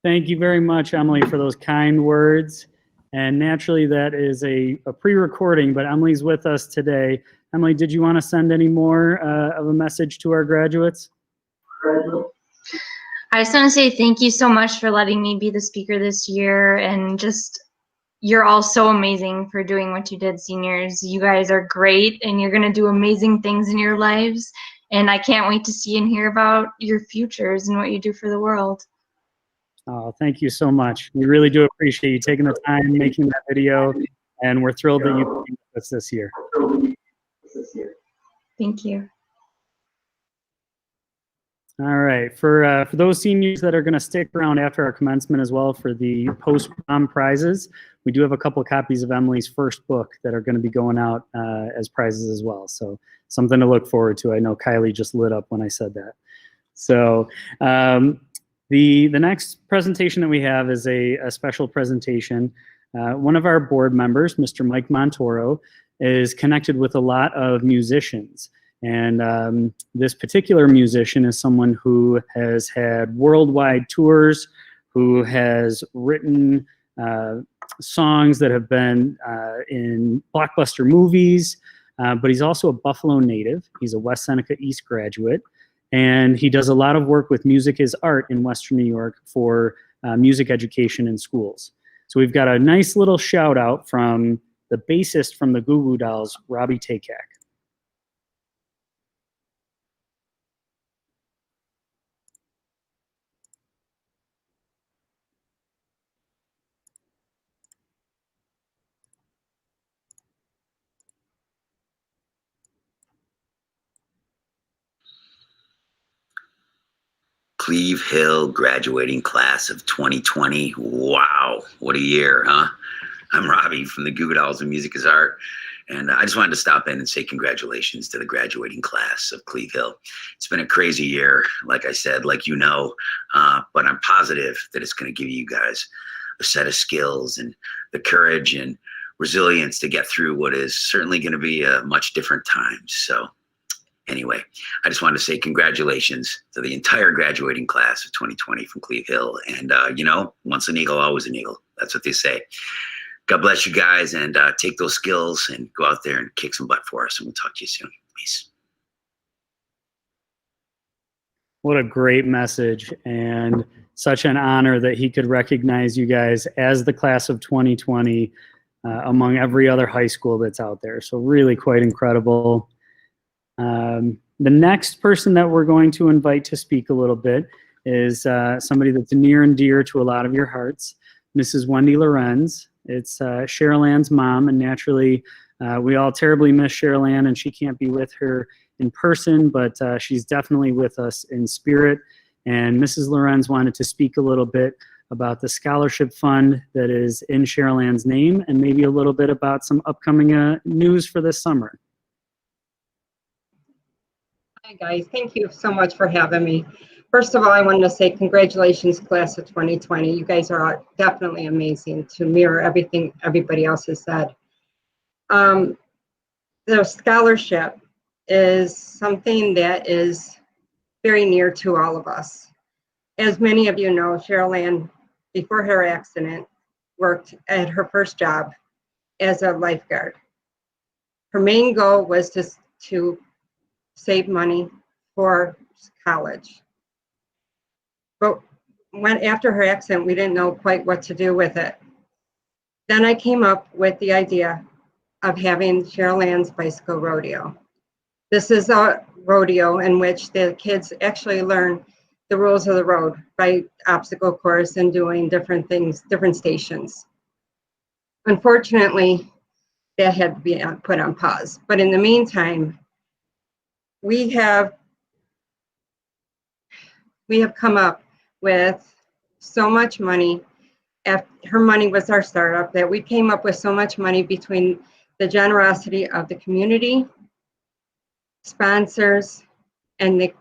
Thank you very much, Emily, for those kind words. And naturally, that is a pre-recording, but Emily's with us today. Emily, did you want to send any more of a message to our graduates? I just want to say thank you so much for letting me be the speaker this year, and just you're all so amazing for doing what you did, seniors. You guys are great, and you're going to do amazing things in your lives, and I can't wait to see and hear about your futures and what you do for the world. Oh, thank you so much. We really do appreciate you taking the time, making that video, and we're thrilled that you came with us this year. Thank you. All right, for those seniors that are going to stick around after our commencement as well for the post-prom prizes, we do have a couple copies of Emily's first book that are going to be going out as prizes as well. So something to look forward to. I know Kylie just lit up when I said that. So the next presentation that we have is a special presentation. One of our board members, Mr. Mike Montoro, is connected with a lot of musicians. And this particular musician is someone who has had worldwide tours, who has written songs that have been in blockbuster movies, but he's also a Buffalo native. He's a West Seneca East graduate, and he does a lot of work with Music is Art in Western New York for music education in schools. So we've got a nice little shout out from the bassist from the Goo Goo Dolls, Robbie Takak. CleveHill graduating class of 2020. Wow, what a year, huh? I'm Robbie from the Goo Goo Dolls and Music is Art. And I just wanted to stop in and say congratulations to the graduating class of CleveHill. It's been a crazy year, like I said, like you know, but I'm positive that it's going to give you guys a set of skills and the courage and resilience to get through what is certainly going to be a much different time. So anyway, I just wanted to say congratulations to the entire graduating class of 2020 from CleveHill. And, you know, once an eagle, always an eagle. That's what they say. God bless you guys, and take those skills and go out there and kick some butt for us. And we'll talk to you soon. Peace. What a great message, and such an honor that he could recognize you guys as the class of 2020 among every other high school that's out there. So really quite incredible. The next person that we're going to invite to speak a little bit is somebody that's near and dear to a lot of your hearts, Mrs. Wendy Lorenz. It's Cheryl Ann's mom, and naturally, we all terribly miss Cheryl Ann, and she can't be with her in person, but she's definitely with us in spirit. And Mrs. Lorenz wanted to speak a little bit about the scholarship fund that is in Cheryl Ann's name, and maybe a little bit about some upcoming news for this summer. Hi guys, thank you so much for having me. First of all, I wanted to say congratulations, class of 2020. You guys are definitely amazing, to mirror everything everybody else has said. The scholarship is something that is very near to all of us. As many of you know, Cheryl Ann, before her accident, worked at her first job as a lifeguard. Her main goal was to save money for college. But after her accident, we didn't know quite what to do with it. Then I came up with the idea of having Cheryl Ann's Bicycle Rodeo. This is a rodeo in which the kids actually learn the rules of the road by obstacle course and doing different things, different stations. Unfortunately, that had to be put on pause. But in the meantime, we have come up with so much money. Her money was our startup, that we came up with so much money between the generosity of the community, sponsors, and the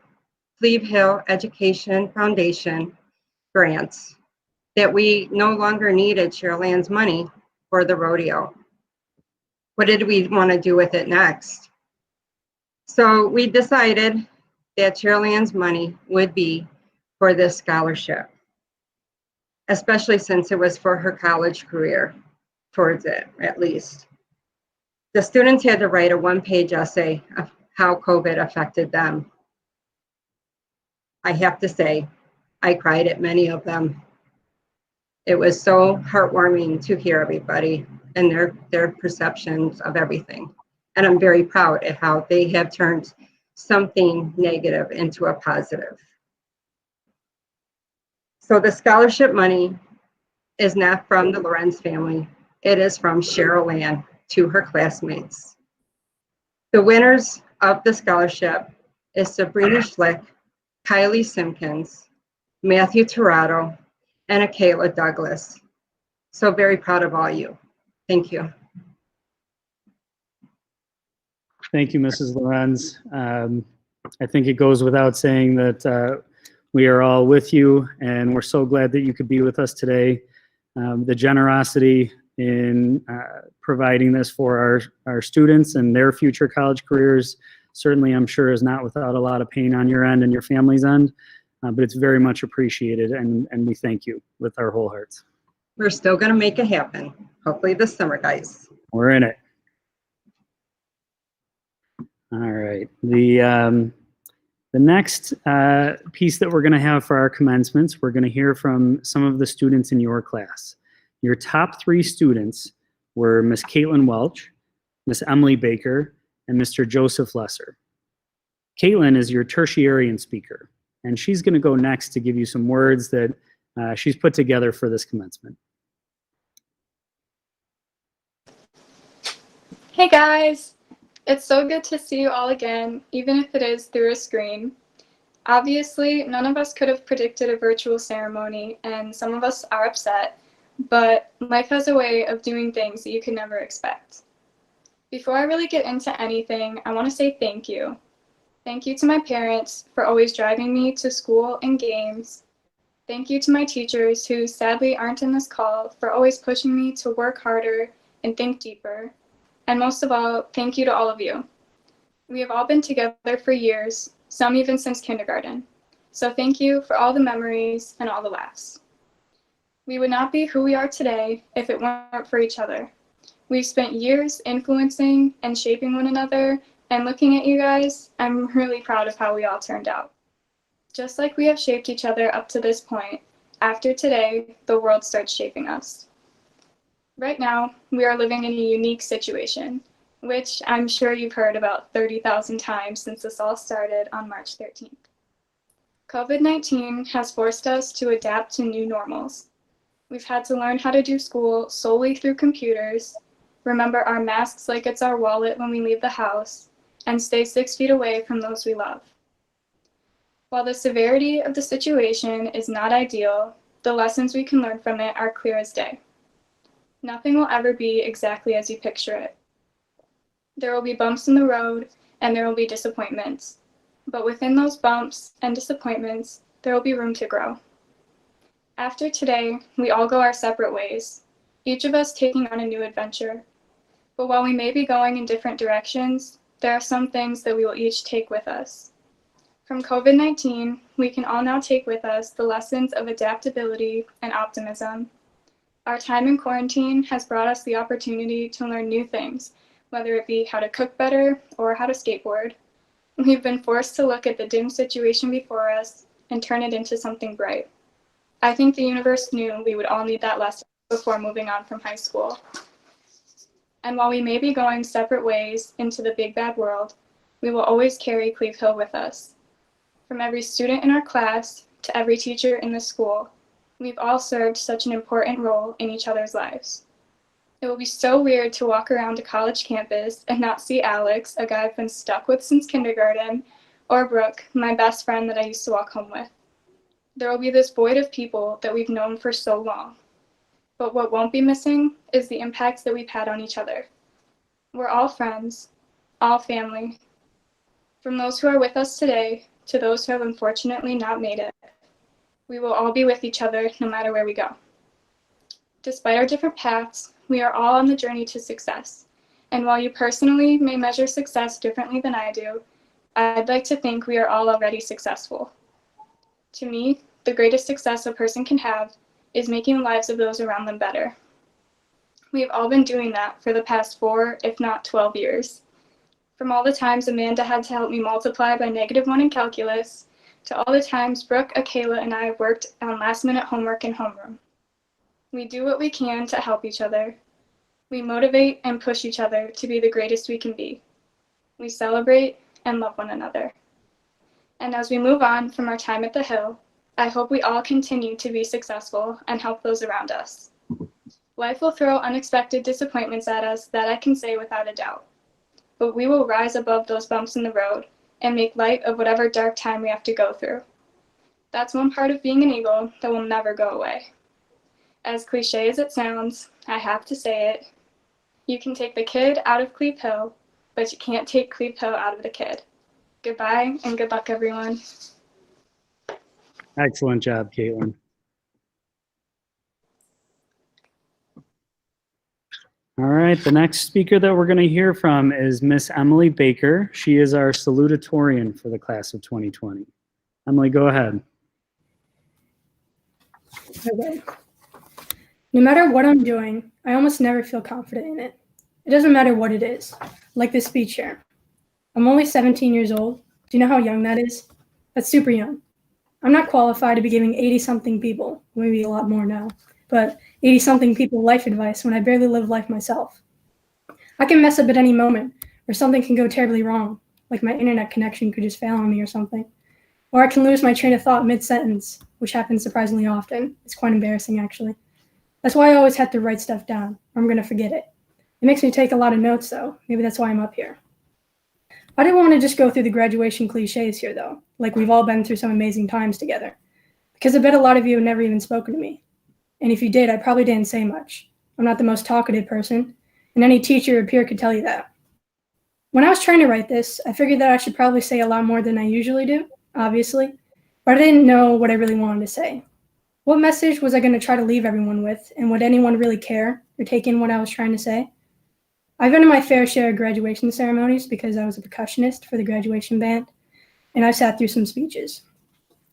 CleveHill Education Foundation grants that we no longer needed Cheryl Ann's money for the rodeo. What did we want to do with it next? So we decided that Cheryl Ann's money would be for this scholarship, especially since it was for her college career, towards it at least. The students had to write a one-page essay of how COVID affected them. I have to say, I cried at many of them. It was so heartwarming to hear everybody and their perceptions of everything. And I'm very proud at how they have turned something negative into a positive. So the scholarship money is not from the Lorenz family. It is from Cheryl Ann to her classmates. The winners of the scholarship is Sabrina Schlick, Kylie Simpkins, Matthew Tirado, and Akayla Douglas. So very proud of all you. Thank you. Thank you, Mrs. Lorenz. I think it goes without saying that we are all with you, and we're so glad that you could be with us today. The generosity in providing this for our students and their future college careers certainly, I'm sure, is not without a lot of pain on your end and your family's end, but it's very much appreciated, and we thank you with our whole hearts. We're still going to make it happen. Hopefully this summer, guys. We're in it. All right. The next piece that we're going to have for our commencements, we're going to hear from some of the students in your class. Your top 3 students were Miss Caitlin Welch, Miss Emily Baker, and Mr. Joseph Lesser. Caitlin is your tertiary speaker, and she's going to go next to give you some words that she's put together for this commencement. Hey guys, it's so good to see you all again, even if it is through a screen. Obviously, none of us could have predicted a virtual ceremony, and some of us are upset, but life has a way of doing things that you could never expect. Before I really get into anything, I want to say thank you. Thank you to my parents for always driving me to school and games. Thank you to my teachers who sadly aren't in this call for always pushing me to work harder and think deeper. And most of all, thank you to all of you. We have all been together for years, some even since kindergarten. So thank you for all the memories and all the laughs. We would not be who we are today if it weren't for each other. We've spent years influencing and shaping one another, and looking at you guys, I'm really proud of how we all turned out. Just like we have shaped each other up to this point, after today, the world starts shaping us. Right now, we are living in a unique situation, which I'm sure you've heard about 30,000 times since this all started on March 13th. COVID-19 has forced us to adapt to new normals. We've had to learn how to do school solely through computers, remember our masks like it's our wallet when we leave the house, and stay 6 feet away from those we love. While the severity of the situation is not ideal, the lessons we can learn from it are clear as day. Nothing will ever be exactly as you picture it. There will be bumps in the road, and there will be disappointments. But within those bumps and disappointments, there will be room to grow. After today, we all go our separate ways, each of us taking on a new adventure. But while we may be going in different directions, there are some things that we will each take with us. From COVID-19, we can all now take with us the lessons of adaptability and optimism. Our time in quarantine has brought us the opportunity to learn new things, whether it be how to cook better or how to skateboard. We've been forced to look at the dim situation before us and turn it into something bright. I think the universe knew we would all need that lesson before moving on from high school. And while we may be going separate ways into the big bad world, we will always carry CleveHill with us. From every student in our class to every teacher in the school, we've all served such an important role in each other's lives. It will be so weird to walk around a college campus and not see Alex, a guy I've been stuck with since kindergarten, or Brooke, my best friend that I used to walk home with. There will be this void of people that we've known for so long. But what won't be missing is the impacts that we've had on each other. We're all friends, all family. From those who are with us today to those who have unfortunately not made it, we will all be with each other no matter where we go. Despite our different paths, we are all on the journey to success. And while you personally may measure success differently than I do, I'd like to think we are all already successful. To me, the greatest success a person can have is making the lives of those around them better. We've all been doing that for the past 4, if not 12 years. From all the times Amanda had to help me multiply by -1 in calculus, to all the times Brooke, Akayla, and I worked on last-minute homework in homeroom. We do what we can to help each other. We motivate and push each other to be the greatest we can be. We celebrate and love one another. And as we move on from our time at the Hill, I hope we all continue to be successful and help those around us. Life will throw unexpected disappointments at us, that I can say without a doubt. But we will rise above those bumps in the road and make light of whatever dark time we have to go through. That's one part of being an Eagle that will never go away. As cliche as it sounds, I have to say it. You can take the kid out of CleveHill, but you can't take CleveHill out of the kid. Goodbye and good luck, everyone. Excellent job, Caitlin. All right, the next speaker that we're going to hear from is Miss Emily Baker. She is our salutatorian for the class of 2020. Emily, go ahead. Okay. No matter what I'm doing, I almost never feel confident in it. It doesn't matter what it is, like this speech here. I'm only 17 years old. Do you know how young that is? That's super young. I'm not qualified to be giving 80-something people, maybe a lot more now, but 80-something people life advice when I barely live life myself. I can mess up at any moment, or something can go terribly wrong, like my internet connection could just fail on me or something. Or I can lose my train of thought mid-sentence, which happens surprisingly often. It's quite embarrassing, actually. That's why I always have to write stuff down, or I'm going to forget it. It makes me take a lot of notes, though. Maybe that's why I'm up here. I didn't want to just go through the graduation cliches here, though, like we've all been through some amazing times together, because I bet a lot of you have never even spoken to me. And if you did, I probably didn't say much. I'm not the most talkative person, and any teacher or peer could tell you that. When I was trying to write this, I figured that I should probably say a lot more than I usually do, obviously, but I didn't know what I really wanted to say. What message was I going to try to leave everyone with, and would anyone really care or take in what I was trying to say? I've been to my fair share of graduation ceremonies because I was a percussionist for the graduation band, and I've sat through some speeches.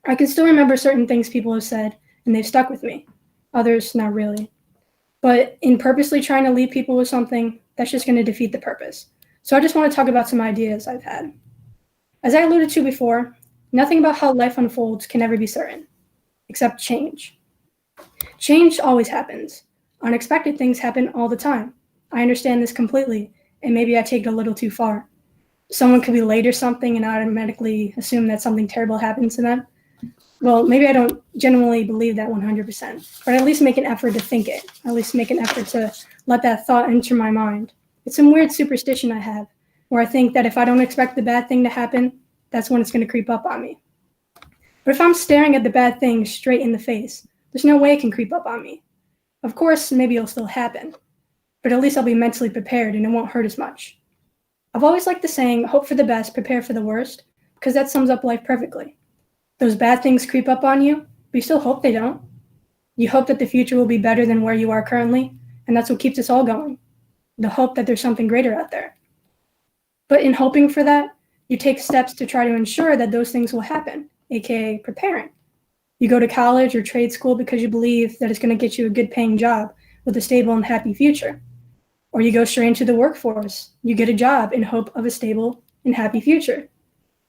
I can still remember certain things people have said, and they've stuck with me. Others, not really. But in purposely trying to leave people with something, that's just going to defeat the purpose. So I just want to talk about some ideas I've had. As I alluded to before, nothing about how life unfolds can ever be certain, except change. Change always happens. Unexpected things happen all the time. I understand this completely, and maybe I take it a little too far. Someone could be late or something and I automatically assume that something terrible happens to them. Well, maybe I don't genuinely believe that 100%, but at least make an effort to think it. At least make an effort to let that thought enter my mind. It's some weird superstition I have, where I think that if I don't expect the bad thing to happen, that's when it's going to creep up on me. But if I'm staring at the bad thing straight in the face, there's no way it can creep up on me. Of course, maybe it'll still happen, but at least I'll be mentally prepared and it won't hurt as much. I've always liked the saying, hope for the best, prepare for the worst, because that sums up life perfectly. Those bad things creep up on you, but you still hope they don't. You hope that the future will be better than where you are currently, and that's what keeps us all going. The hope that there's something greater out there. But in hoping for that, you take steps to try to ensure that those things will happen, aka preparing. You go to college or trade school because you believe that it's going to get you a good paying job with a stable and happy future. Or you go straight into the workforce. You get a job in hope of a stable and happy future.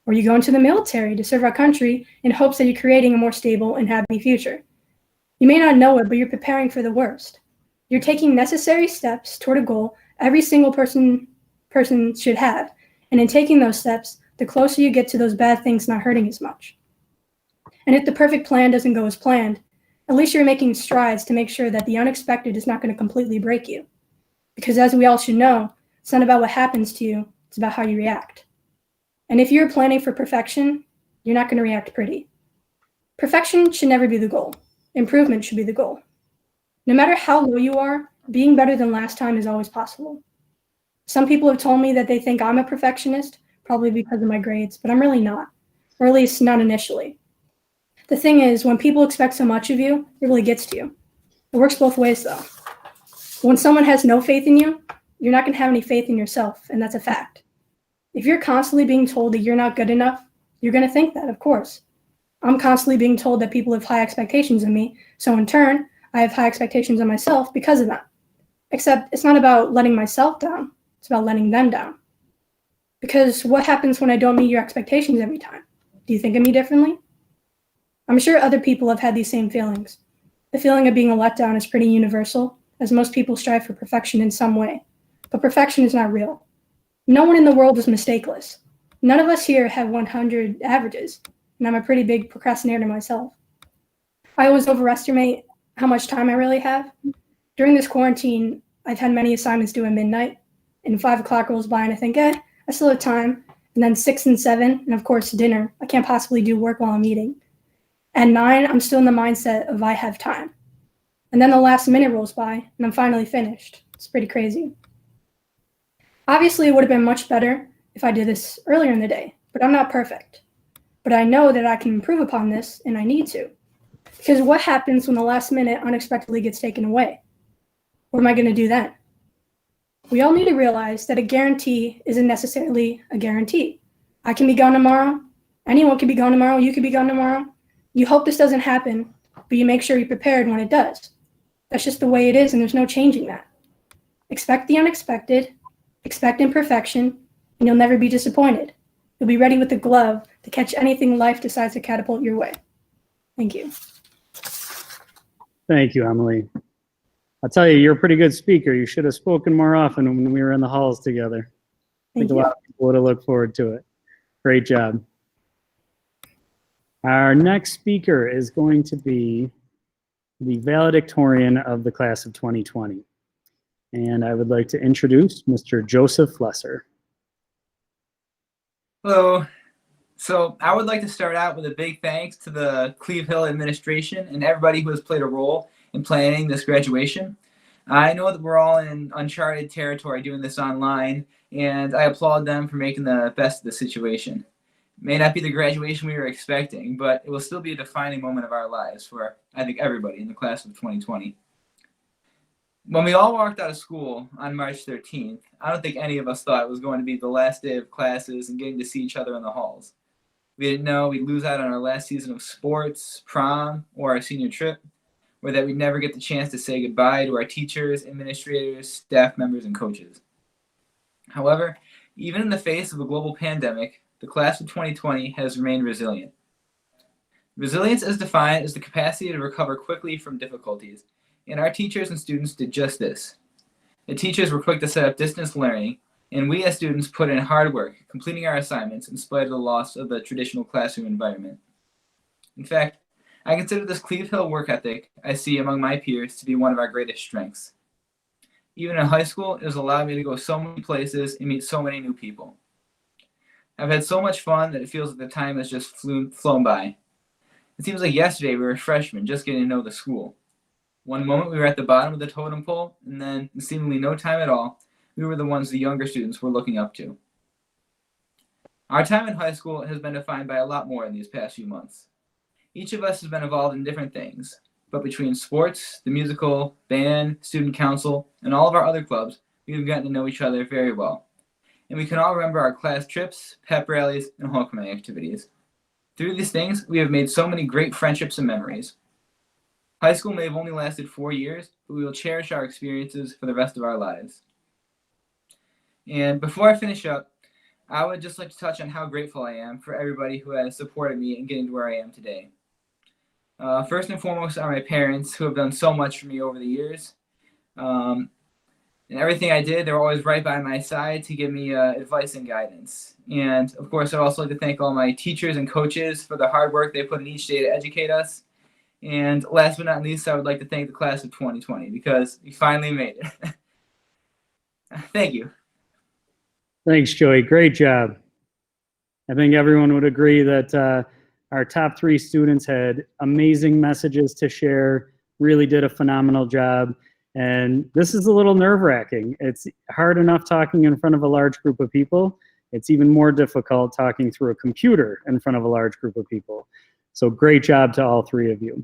Or you go into the military to serve our country in hopes that you're creating a more stable and happy future. You may not know it, but you're preparing for the worst. You're taking necessary steps toward a goal every single person should have. And in taking those steps, the closer you get to those bad things not hurting as much. And if the perfect plan doesn't go as planned, at least you're making strides to make sure that the unexpected is not going to completely break you. Because as we all should know, it's not about what happens to you, it's about how you react. And if you're planning for perfection, you're not going to react pretty. Perfection should never be the goal. Improvement should be the goal. No matter how low you are, being better than last time is always possible. Some people have told me that they think I'm a perfectionist, probably because of my grades, but I'm really not, or at least not initially. The thing is, when people expect so much of you, it really gets to you. It works both ways, though. When someone has no faith in you, you're not going to have any faith in yourself, and that's a fact. If you're constantly being told that you're not good enough, you're going to think that, of course. I'm constantly being told that people have high expectations of me, so in turn, I have high expectations of myself because of that. Except it's not about letting myself down, it's about letting them down. Because what happens when I don't meet your expectations every time? Do you think of me differently? I'm sure other people have had these same feelings. The feeling of being a letdown is pretty universal, as most people strive for perfection in some way. But perfection is not real. No one in the world is mistakeless. None of us here have 100 averages, and I'm a pretty big procrastinator myself. I always overestimate how much time I really have. During this quarantine, I've had many assignments due at midnight, and 5 o'clock rolls by and I think, I still have time. And then 6 and 7, and of course dinner. I can't possibly do work while I'm eating. At 9, I'm still in the mindset of I have time. And then the last minute rolls by, and I'm finally finished. It's pretty crazy. Obviously, it would have been much better if I did this earlier in the day, but I'm not perfect. But I know that I can improve upon this, and I need to. Because what happens when the last minute unexpectedly gets taken away? What am I going to do then? We all need to realize that a guarantee isn't necessarily a guarantee. I can be gone tomorrow. Anyone can be gone tomorrow. You could be gone tomorrow. You hope this doesn't happen, but you make sure you're prepared when it does. That's just the way it is, and there's no changing that. Expect the unexpected, expect imperfection, and you'll never be disappointed. You'll be ready with a glove to catch anything life decides to catapult your way. Thank you. Thank you, Emily. I'll tell you, you're a pretty good speaker. You should have spoken more often when we were in the halls together. I think a lot of people would have looked forward to it. Great job. Our next speaker is going to be the valedictorian of the class of 2020. And I would like to introduce Mr. Joseph Lesser. Hello. So I would like to start out with a big thanks to the CleveHill administration and everybody who has played a role in planning this graduation. I know that we're all in uncharted territory doing this online, and I applaud them for making the best of the situation. It may not be the graduation we were expecting, but it will still be a defining moment of our lives for, I think, everybody in the class of 2020. When we all walked out of school on March 13th, I don't think any of us thought it was going to be the last day of classes and getting to see each other in the halls. We didn't know we'd lose out on our last season of sports, prom, or our senior trip, or that we'd never get the chance to say goodbye to our teachers, administrators, staff members, and coaches. However, even in the face of a global pandemic, the class of 2020 has remained resilient. Resilience is defined as the capacity to recover quickly from difficulties, and our teachers and students did just this. The teachers were quick to set up distance learning, and we as students put in hard work, completing our assignments in spite of the loss of the traditional classroom environment. In fact, I consider this CleveHill work ethic I see among my peers to be one of our greatest strengths. Even in high school, it has allowed me to go so many places and meet so many new people. I've had so much fun that it feels like the time has just flown by. It seems like yesterday we were freshmen just getting to know the school. One moment we were at the bottom of the totem pole, and then in seemingly no time at all, we were the ones the younger students were looking up to. Our time in high school has been defined by a lot more in these past few months. Each of us has been involved in different things, but between sports, the musical, band, student council, and all of our other clubs, we've gotten to know each other very well. And we can all remember our class trips, pep rallies, and homecoming activities. Through these things, we have made so many great friendships and memories. High school may have only lasted 4 years, but we will cherish our experiences for the rest of our lives. And before I finish up, I would just like to touch on how grateful I am for everybody who has supported me in getting to where I am today. First and foremost are my parents, who have done so much for me over the years. And everything I did, they were always right by my side to give me advice and guidance. And of course, I'd also like to thank all my teachers and coaches for the hard work they put in each day to educate us. And last but not least, I would like to thank the class of 2020 because we finally made it. Thank you. Thanks, Joey. Great job. I think everyone would agree that our top 3 students had amazing messages to share, really did a phenomenal job. And this is a little nerve-wracking. It's hard enough talking in front of a large group of people. It's even more difficult talking through a computer in front of a large group of people. So great job to all 3 of you.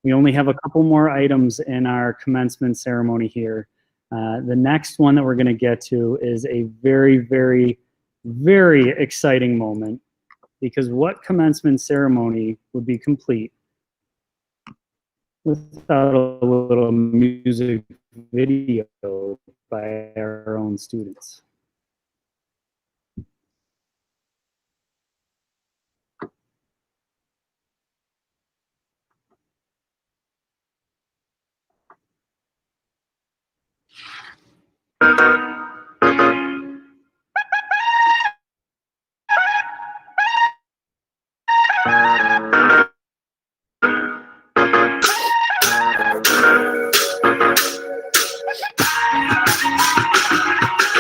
We only have a couple more items in our commencement ceremony here. The next one that we're going to get to is a very, very, very exciting moment, because what commencement ceremony would be complete without a little music video by our own students?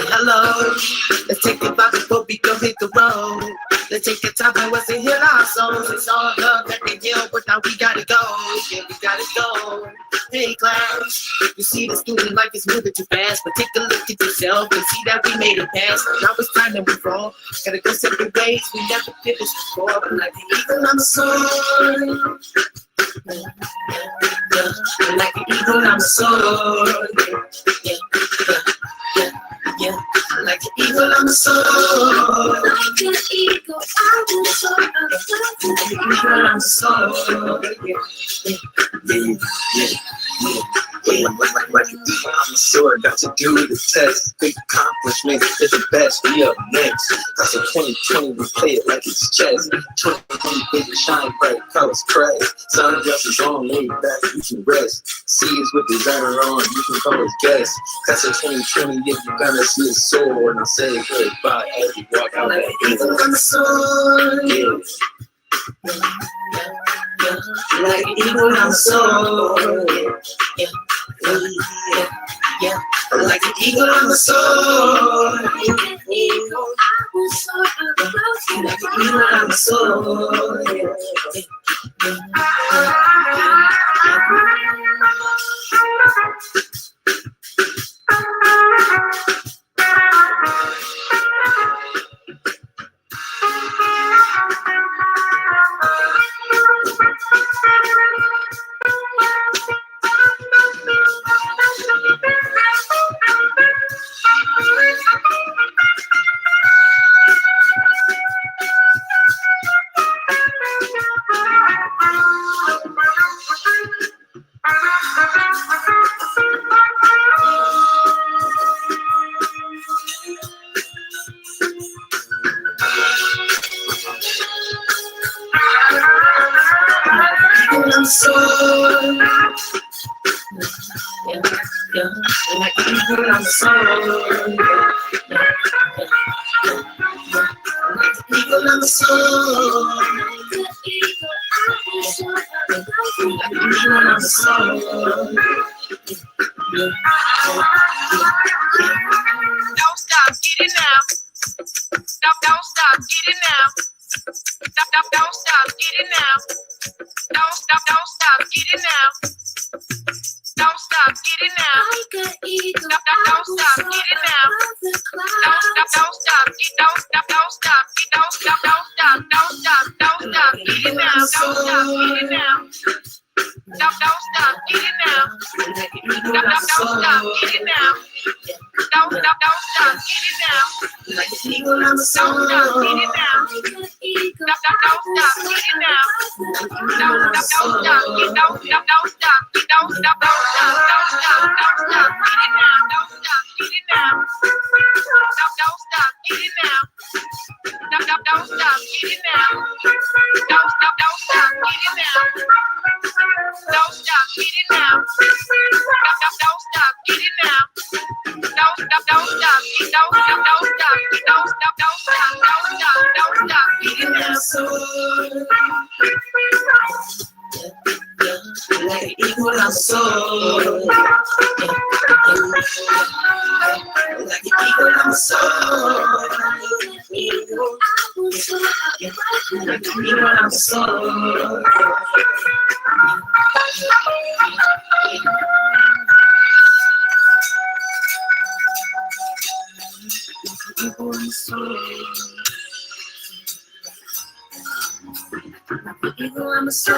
Hello, let's take it back before we go hit the road. Let's take the time and what's to heal our souls. It's all love that they heal, but now we gotta go. Yeah, we gotta go. Hey class, you see the student life is moving too fast, but take a look at yourself and see that we made it past. Now it's time to move on. Gotta go separate ways. We never did this before, but like the eagle I'm soaring. Like the eagle I'm soaring. Yeah, like an eagle on the soul. Like an eagle on the soul. Like an eagle on the soul. I'm sure got to do the test. Big accomplishment is the best. We up next. That's a 2020. We play it like it's chess. 2020, big shine bright colors crest. Sundresses on, laid back, you can rest. Seas with designer on, you can call us guests. That's a 2020. If you're gonna see a sword, and I say goodbye as you walk out. Like an eagle on the soul. Yeah. Like an eagle on the soul. Yeah. Like an eagle on the soar. Like an eagle, I will soar above you. Like an eagle on the soar. I'm so like people I'm so people I'm so I'm so don't stop, get it now. Don't stop, get it now. Don't stop, get it now. Don't stop, get it now. Don't stop, get it now. Don't stop, get it now. Don't stop, don't stop, don't stop, don't stop, don't stop, don't stop, get it now. Don't stop, get it now. Don't stop, get it now. Don't stop, get it now. Don't stop, get it now. Like an eagle on the soar. Don't stop, get it now. Don't stop, get it now. Don't stop, get don't stop, get don't stop, get it now. Don't stop, get it now. Don't stop, get it now. Don't stop, get it now. Don't stop, get it now. Don't stop, get it now. Don't stop, get it now. Don't stop, don't stop, get it now. So like an eagle I'm so like an eagle I'm so like an eagle I'm so eagle I'm so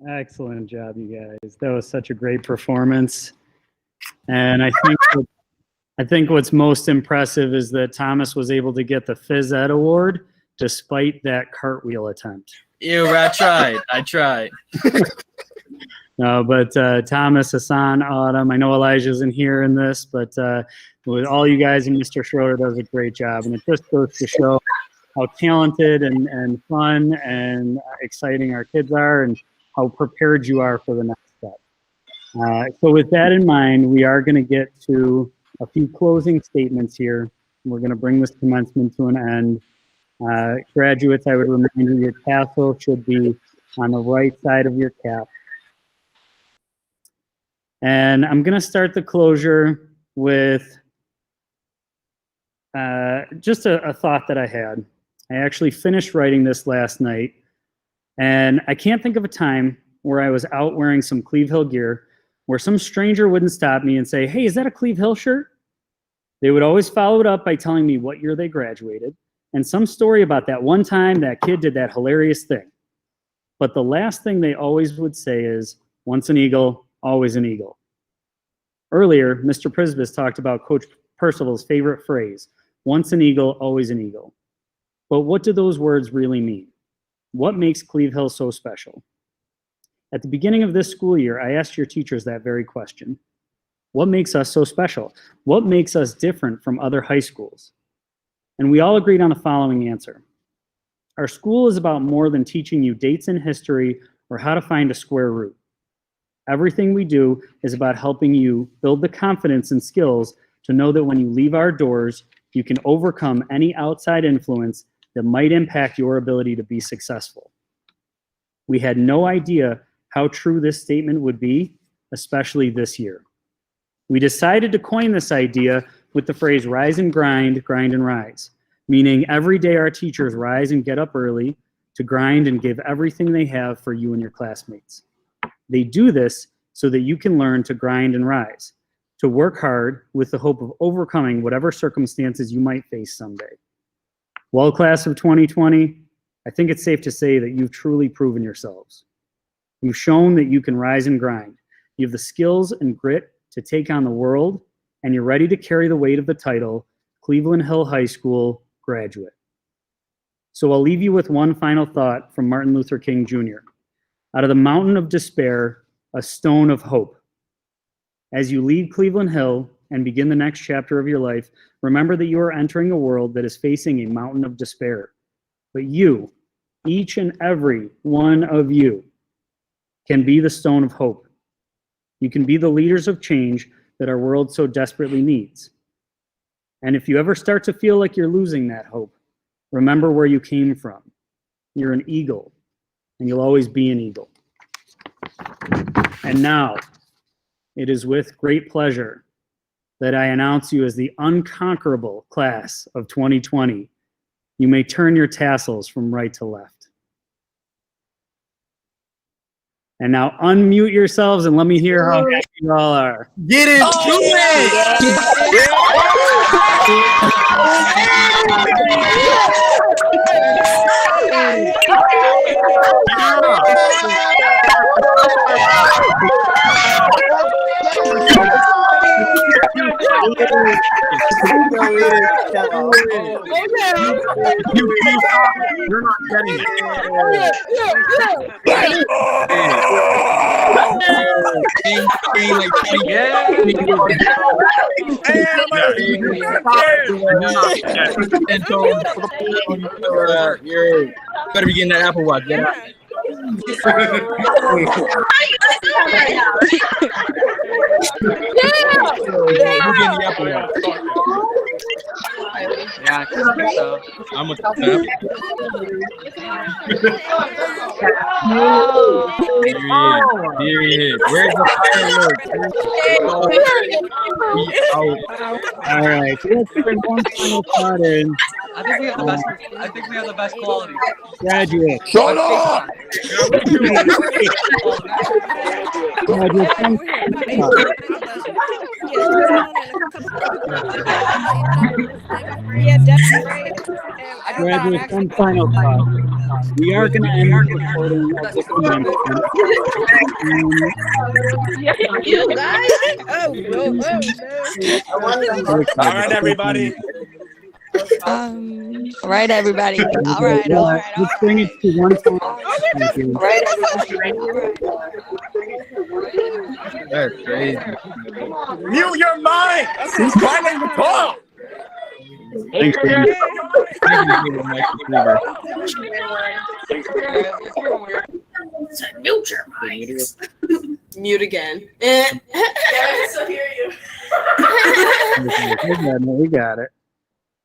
Excellent job, you guys. That was such a great performance. And I think what's most impressive is that Thomas was able to get the Phys Ed Award despite that cartwheel attempt. Ew, I tried. No, but Thomas, Hassan, Autumn, I know Elijah isn't here in this, but with all you guys and Mr. Schroeder does a great job. And it just goes to show how talented and fun and exciting our kids are and how prepared you are for the next step. So with that in mind, we are going to get to a few closing statements here. We're going to bring this commencement to an end. Graduates, I would remind you your tassel should be on the right side of your cap. And I'm going to start the closure with just a thought that I had. I actually finished writing this last night, and I can't think of a time where I was out wearing some CleveHill gear where some stranger wouldn't stop me and say, "Hey, is that a CleveHill shirt?" They would always follow it up by telling me what year they graduated and some story about that one time that kid did that hilarious thing. But the last thing they always would say is, "Once an Eagle, always an Eagle." Earlier, Mr. Prisbus talked about Coach Percival's favorite phrase, "Once an Eagle, always an Eagle." But what do those words really mean? What makes CleveHill so special? At the beginning of this school year, I asked your teachers that very question. What makes us so special? What makes us different from other high schools? And we all agreed on the following answer. Our school is about more than teaching you dates in history or how to find a square root. Everything we do is about helping you build the confidence and skills to know that when you leave our doors, you can overcome any outside influence that might impact your ability to be successful. We had no idea how true this statement would be, especially this year. We decided to coin this idea with the phrase rise and grind and rise, meaning every day our teachers rise and get up early to grind and give everything they have for you and your classmates. They do this so that you can learn to grind and rise, to work hard with the hope of overcoming whatever circumstances you might face someday. Well, class of 2020, I think it's safe to say that you've truly proven yourselves. You've shown that you can rise and grind. You have the skills and grit to take on the world, and you're ready to carry the weight of the title, Cleveland Hill High School graduate. So I'll leave you with one final thought from Martin Luther King Jr. Out of the mountain of despair, a stone of hope. As you leave Cleveland Hill and begin the next chapter of your life, remember that you are entering a world that is facing a mountain of despair. But you, each and every one of you, can be the stone of hope. You can be the leaders of change that our world so desperately needs. And if you ever start to feel like you're losing that hope, remember where you came from. You're an eagle, and you'll always be an eagle. And now, it is with great pleasure that I announce you as the unconquerable class of 2020. You may turn your tassels from right to left. And now unmute yourselves and let me hear how happy you all are. Get it! You're not getting it. You better be getting that Apple Watch. Get out. Yeah, so I'm a Period. Where's the All right, so let's bring one final thought in. I think we have the best. I think we have the best quality. Graduate. Shut up! Yeah, definitely right. Graduate, one final thought. We are going to end the recording of this commencement. You guys? All right, everybody. All right, everybody. All right. Let's bring it to one final. Thank you. That's crazy. Mute your mind. Who's trying to talk? Thanks, Dan. Mute your mics. Mute again. So hear you. We got it.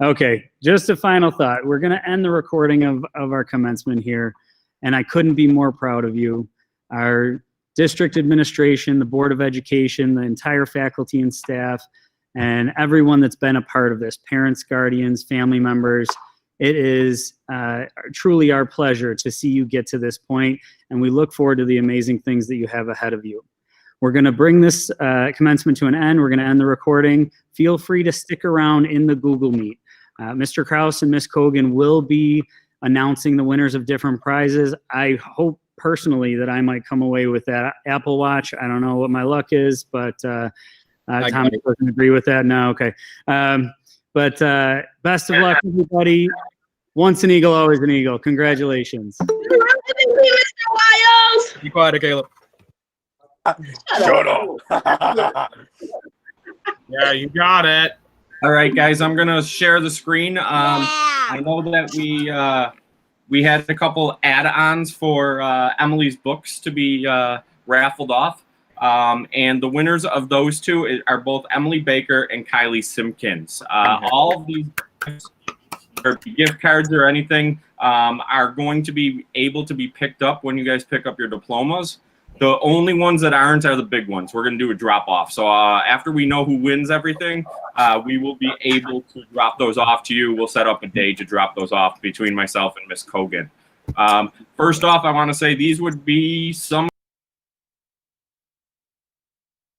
Okay, just a final thought. We're going to end the recording of our commencement here, and I couldn't be more proud of you. Our district administration, the Board of Education, the entire faculty and staff, and everyone that's been a part of this, parents, guardians, family members. It is truly our pleasure to see you get to this point, and we look forward to the amazing things that you have ahead of you. We're going to bring this commencement to an end. We're going to end the recording. Feel free to stick around in the Google Meet. Mr. Krause and Ms. Kogan will be announcing the winners of different prizes. I hope personally that I might come away with that Apple Watch. I don't know what my luck is, but Tom doesn't agree with that. No, okay. But best of luck, everybody. Once an Eagle, always an Eagle. Congratulations. Be quiet, Caleb. Shut up. Yeah, you got it. All right, guys, I'm gonna share the screen. I know that we had a couple add-ons for Emily's books to be raffled off. And the winners of those two are both Emily Baker and Kylie Simpkins. All of these gift cards or anything are going to be able to be picked up when you guys pick up your diplomas. The only ones that aren't are the big ones. We're going to do a drop off. So after we know who wins everything, we will be able to drop those off to you. We'll set up a day to drop those off between myself and Miss Kogan. First off, I want to say these would be some